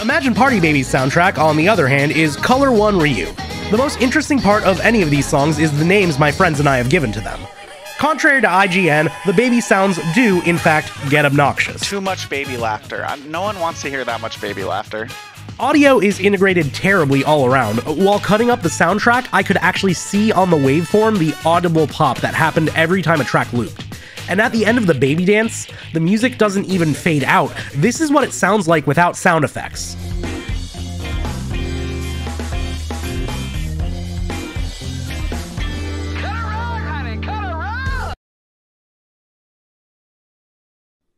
Imagine Party Babyz soundtrack, on the other hand, is Color 1 Ryu. The most interesting part of any of these songs is the names my friends and I have given to them. Contrary to IGN, the baby sounds do, in fact, get obnoxious. Too much baby laughter. No one wants to hear that much baby laughter. Audio is integrated terribly all around. While cutting up the soundtrack, I could actually see on the waveform the audible pop that happened every time a track looped. And at the end of the baby dance, the music doesn't even fade out. This is what it sounds like without sound effects.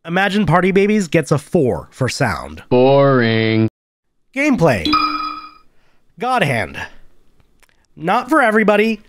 Imagine Party Babyz gets a 4 for sound. Boring. Gameplay. God Hand. Not for everybody.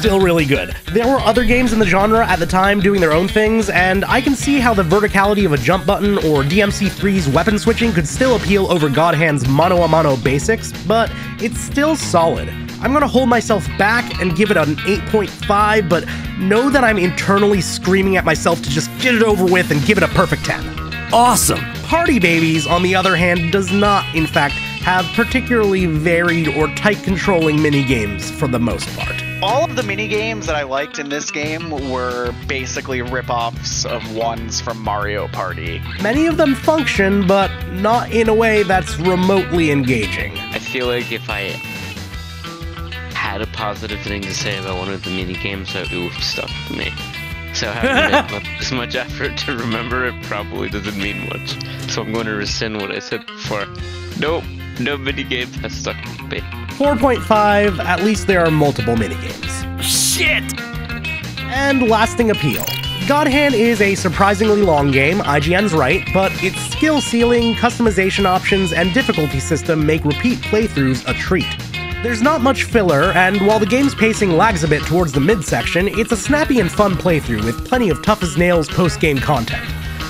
still really good. There were other games in the genre at the time doing their own things, and I can see how the verticality of a jump button or DMC3's weapon switching could still appeal over God Hand's mano-a-mano basics, but it's still solid. I'm gonna hold myself back and give it an 8.5, but know that I'm internally screaming at myself to just get it over with and give it a perfect 10. Awesome! Party Babyz, on the other hand, does not, in fact, have particularly varied or tight controlling minigames for the most part. All of the minigames that I liked in this game were basically rip-offs of ones from Mario Party. Many of them function, but not in a way that's remotely engaging. I feel like if I had a positive thing to say about one of the minigames, it would have stuck with me. So having made this much effort to remember it probably doesn't mean much. So I'm going to rescind what I said before. Nope, no minigame has stuck with me. 4.5, at least there are multiple minigames. Shit! And lasting appeal. God Hand is a surprisingly long game, IGN's right, but its skill ceiling, customization options, and difficulty system make repeat playthroughs a treat. There's not much filler, and while the game's pacing lags a bit towards the midsection, it's a snappy and fun playthrough with plenty of tough-as-nails post-game content.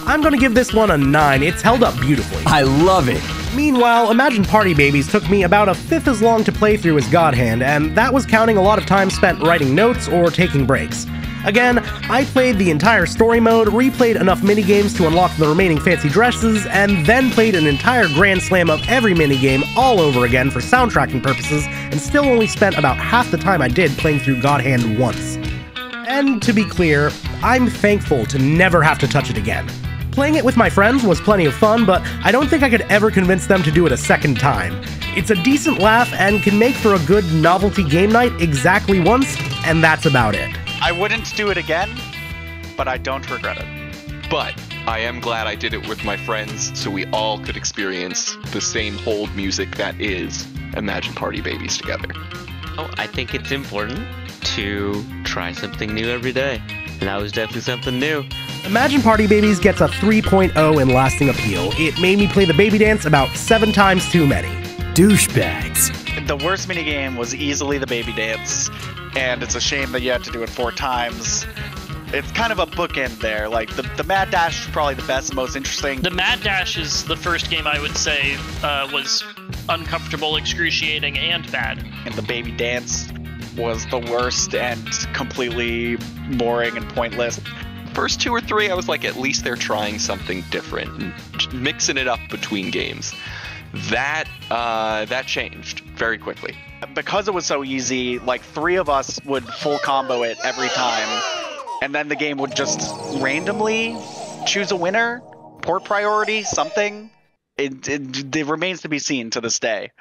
I'm gonna give this one a 9, it's held up beautifully. I love it! Meanwhile, Imagine Party Babyz took me about a fifth as long to play through as God Hand, and that was counting a lot of time spent writing notes or taking breaks. Again, I played the entire story mode, replayed enough minigames to unlock the remaining fancy dresses, and then played an entire grand slam of every minigame all over again for soundtracking purposes, and still only spent about half the time I did playing through God Hand once. And to be clear, I'm thankful to never have to touch it again. Playing it with my friends was plenty of fun, but I don't think I could ever convince them to do it a second time. It's a decent laugh and can make for a good novelty game night exactly once, and that's about it. I wouldn't do it again, but I don't regret it. But I am glad I did it with my friends so we all could experience the same hold music that is Imagine Party Babyz together. Oh, I think it's important to try something new every day. And that was definitely something new. Imagine Party Babyz gets a 3.0 in lasting appeal. It made me play the baby dance about 7 times too many. Douchebags. The worst minigame was easily the baby dance, and it's a shame that you had to do it 4 times. It's kind of a bookend there. Like, the Mad Dash is probably the best and most interesting. The Mad Dash is the first game I would say was uncomfortable, excruciating, and bad. And the baby dance was the worst and completely boring and pointless. First 2 or 3, I was like, at least they're trying something different and mixing it up between games. That changed very quickly. Because it was so easy, like 3 of us would full combo it every time, and then the game would just randomly choose a winner, port priority, something. It remains to be seen to this day.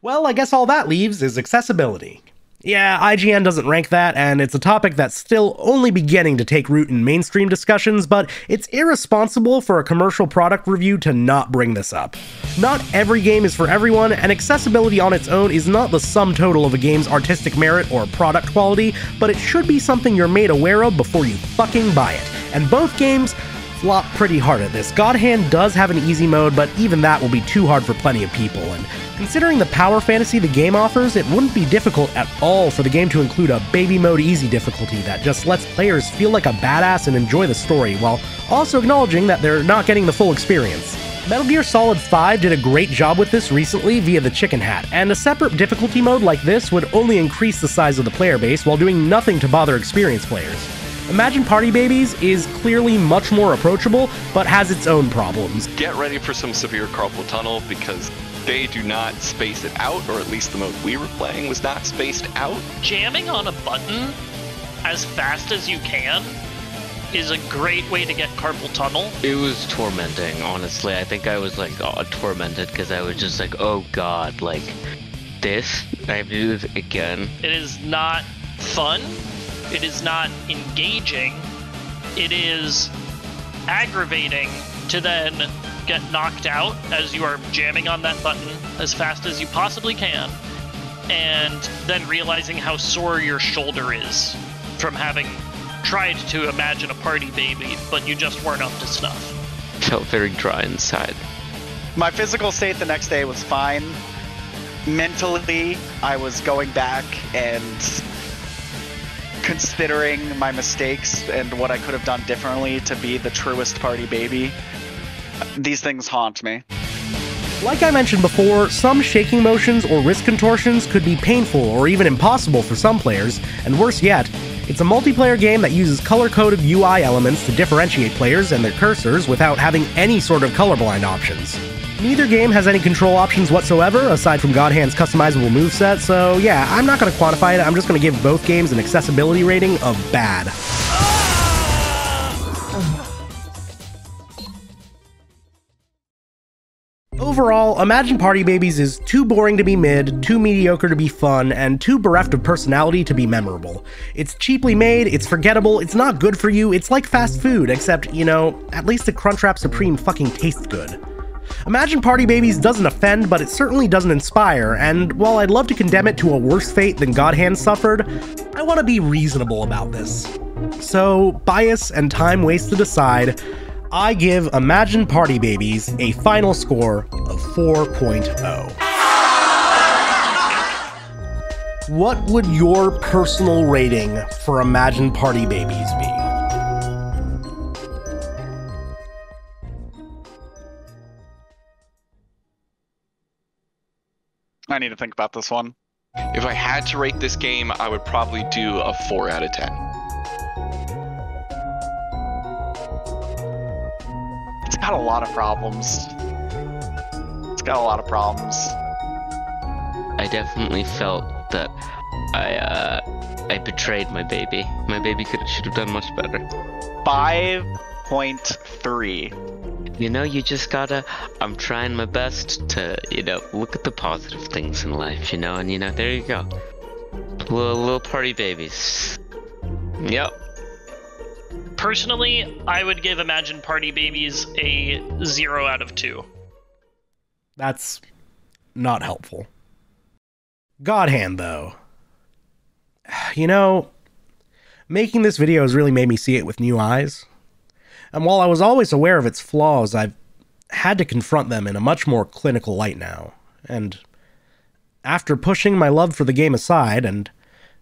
Well, I guess all that leaves is accessibility. Yeah, IGN doesn't rank that, and it's a topic that's still only beginning to take root in mainstream discussions, but it's irresponsible for a commercial product review to not bring this up. Not every game is for everyone, and accessibility on its own is not the sum total of a game's artistic merit or product quality, but it should be something you're made aware of before you fucking buy it. And both games flop pretty hard at this. God Hand does have an easy mode, but even that will be too hard for plenty of people, and considering the power fantasy the game offers, it wouldn't be difficult at all for the game to include a baby mode easy difficulty that just lets players feel like a badass and enjoy the story, while also acknowledging that they're not getting the full experience. Metal Gear Solid 5 did a great job with this recently via the Chicken Hat, and a separate difficulty mode like this would only increase the size of the player base while doing nothing to bother experienced players. Imagine Party Babyz is clearly much more approachable, but has its own problems. Get ready for some severe carpal tunnel because they do not space it out, or at least the mode we were playing was not spaced out. Jamming on a button as fast as you can is a great way to get carpal tunnel. It was tormenting, honestly. I think I was like tormented because I was just like, oh god, like this? I have to do this again. It is not fun. It is not engaging. It is aggravating to then get knocked out as you are jamming on that button as fast as you possibly can, and then realizing how sore your shoulder is from having tried to imagine a party baby, but you just weren't up to snuff. Felt very dry inside. My physical state the next day was fine. Mentally, I was going back and considering my mistakes and what I could have done differently to be the truest party baby. These things haunt me. Like I mentioned before, some shaking motions or wrist contortions could be painful or even impossible for some players, and worse yet, it's a multiplayer game that uses color-coded UI elements to differentiate players and their cursors without having any sort of colorblind options. Neither game has any control options whatsoever, aside from Godhand's customizable moveset, so yeah, I'm not going to quantify it, I'm just going to give both games an accessibility rating of bad. Overall, Imagine Party Babyz is too boring to be mid, too mediocre to be fun, and too bereft of personality to be memorable. It's cheaply made, it's forgettable, it's not good for you, it's like fast food, except, you know, at least the Crunchwrap Supreme fucking tastes good. Imagine Party Babyz doesn't offend, but it certainly doesn't inspire, and while I'd love to condemn it to a worse fate than Godhand suffered, I want to be reasonable about this. So, bias and time wasted aside, I give Imagine Party Babyz a final score of 4.0. What would your personal rating for Imagine Party Babyz be? I need to think about this one. If I had to rate this game, I would probably do a 4 out of 10. It's got a lot of problems. It's got a lot of problems. I definitely felt that I betrayed my baby. My baby should have done much better. 5.3. You know, you just gotta, I'm trying my best to, you know, look at the positive things in life, you know, and you know, there you go. Little party babies. Yep. Personally, I would give Imagine Party Babyz a 0 out of 2. That's not helpful. Godhand, though. You know, making this video has really made me see it with new eyes. And while I was always aware of its flaws, I've had to confront them in a much more clinical light now. And after pushing my love for the game aside, and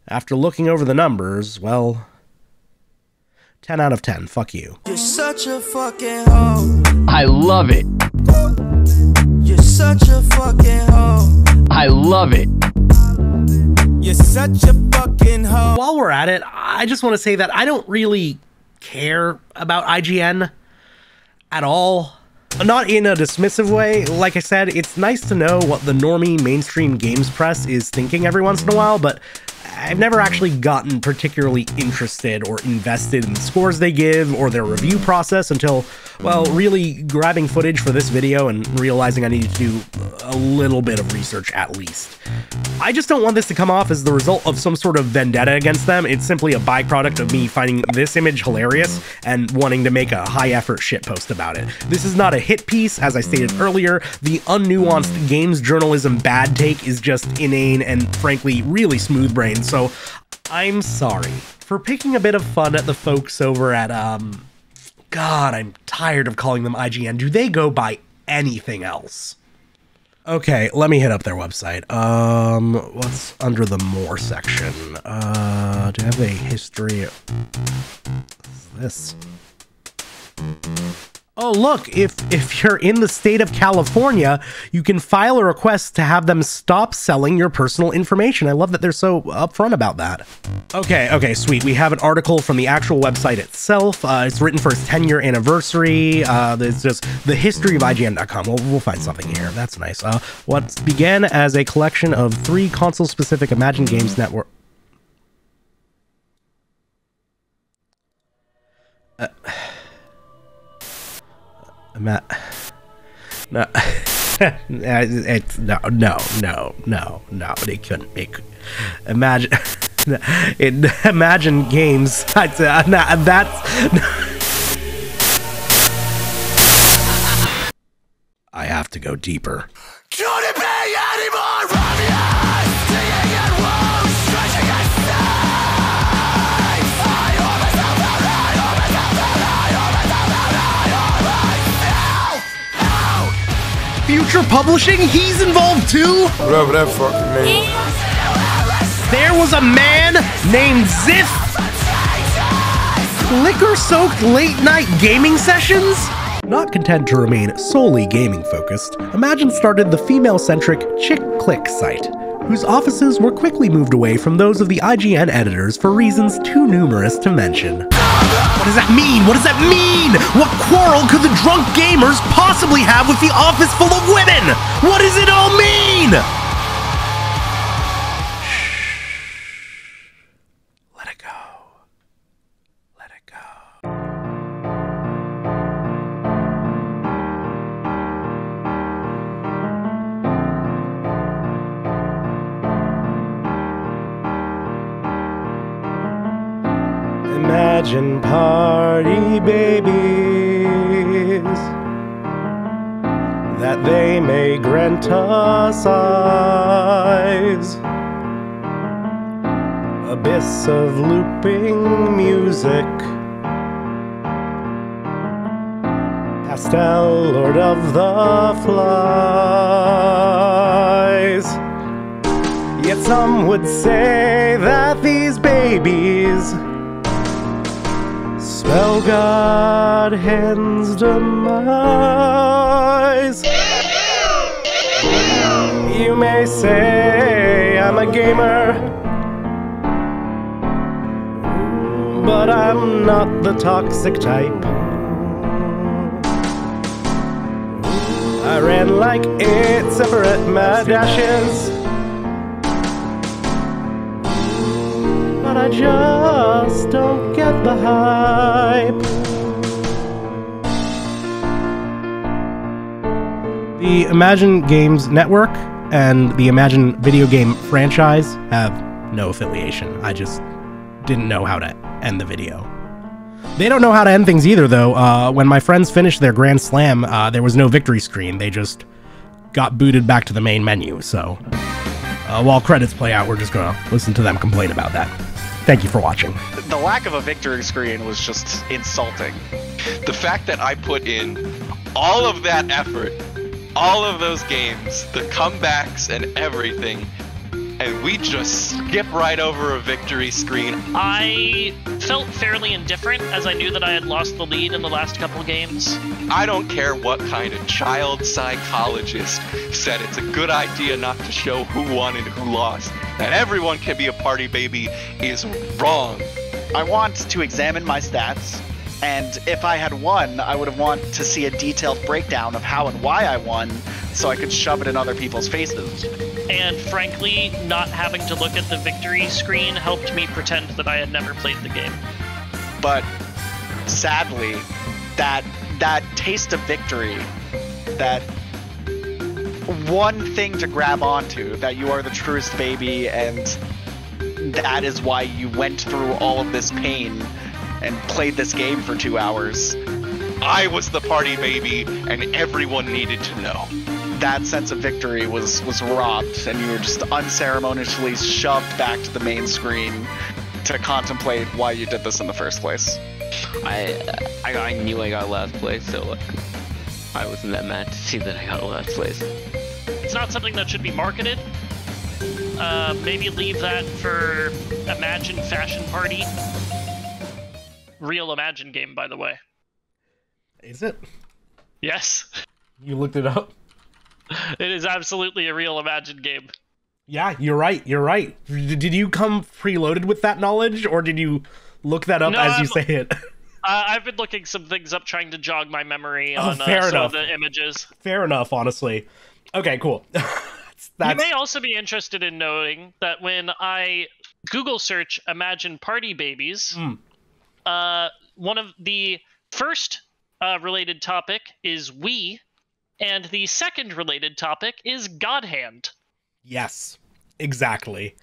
after looking over the numbers, well, 10 out of 10, fuck you. You're such a fucking hoe. I love it. You're such a fucking hoe. I love it. You're such a fucking hoe. While we're at it, I just want to say that I don't really care about IGN at all. Not in a dismissive way. Like I said, it's nice to know what the normie mainstream games press is thinking every once in a while, but I've never actually gotten particularly interested or invested in the scores they give or their review process until, well, really grabbing footage for this video and realizing I needed to do a little bit of research at least. I just don't want this to come off as the result of some sort of vendetta against them. It's simply a byproduct of me finding this image hilarious and wanting to make a high-effort shitpost about it. This is not a hit piece, as I stated earlier. The unnuanced games journalism bad take is just inane and, frankly, really smooth-brained, so I'm sorry for picking a bit of fun at the folks over at, God, I'm tired of calling them IGN. Do they go by anything else? Okay, let me hit up their website. What's under the more section? Do I have a history? What's this? Oh, look, if you're in the state of California, you can file a request to have them stop selling your personal information. I love that they're so upfront about that. Okay, sweet. We have an article from the actual website itself. It's written for its 10-year anniversary. There's just the history of IGN.com. We'll find something here. That's nice. What began as a collection of 3 console-specific Imagine Games Network... No. It's no, they couldn't. Imagine Games. That's. I have to go deeper. Couldn't be any more obvious. Digging at wounds, stretching at sides. I owe myself out, I owe myself out, I owe myself out, I owe myself out. Future Publishing? He's involved too? Whatever that fucking means. There was a man named Ziff liquor-soaked late-night gaming sessions? Not content to remain solely gaming-focused, Imagine started the female-centric Chick Click site, whose offices were quickly moved away from those of the IGN editors for reasons too numerous to mention. What does that mean? What does that mean? What quarrel could the drunk gamers possibly have with the office full of women? What does it all mean? Let it go. Let it go. Imagine party babies, that they may grant us eyes, abyss of looping music, pastel lord of the flies. Yet some would say that these babies spell God Hand's demise. You may say I'm a gamer, but I'm not the toxic type. I ran like 8 separate mad dashes, but I just don't get the hype. The Imagine Games Network and the Imagine video game franchise have no affiliation. I just didn't know how to end the video. They don't know how to end things either, though. When my friends finished their Grand Slam, there was no victory screen. They just got booted back to the main menu. So while credits play out, we're just gonna listen to them complain about that. Thank you for watching. The lack of a victory screen was just insulting. The fact that I put in all of that effort, all of those games, the comebacks and everything, and we just skip right over a victory screen. I felt fairly indifferent as I knew that I had lost the lead in the last couple games. I don't care what kind of child psychologist said it's a good idea not to show who won and who lost, that everyone can be a party baby is wrong. I want to examine my stats, and if I had won, I would have wanted to see a detailed breakdown of how and why I won, so I could shove it in other people's faces. And frankly, not having to look at the victory screen helped me pretend that I had never played the game. But sadly, that taste of victory, that one thing to grab onto, that you are the truest baby and that is why you went through all of this pain and played this game for 2 hours. I was the party baby and everyone needed to know. That sense of victory was robbed, and you were just unceremoniously shoved back to the main screen to contemplate why you did this in the first place. I knew I got last place, so I wasn't that mad to see that I got last place. It's not something that should be marketed. Maybe leave that for Imagine Fashion Party. Real Imagine game, by the way. Is it? Yes. You looked it up? It is absolutely a real Imagine game. Yeah, you're right. You're right. Did you come preloaded with that knowledge, or did you look that up as you say it? I've been looking some things up, trying to jog my memory on some of the images. Fair enough, honestly. Okay, cool. You may also be interested in knowing that when I Google search Imagine Party Babyz, one of the first related topic is Wii, and the second related topic is God Hand. Yes, exactly.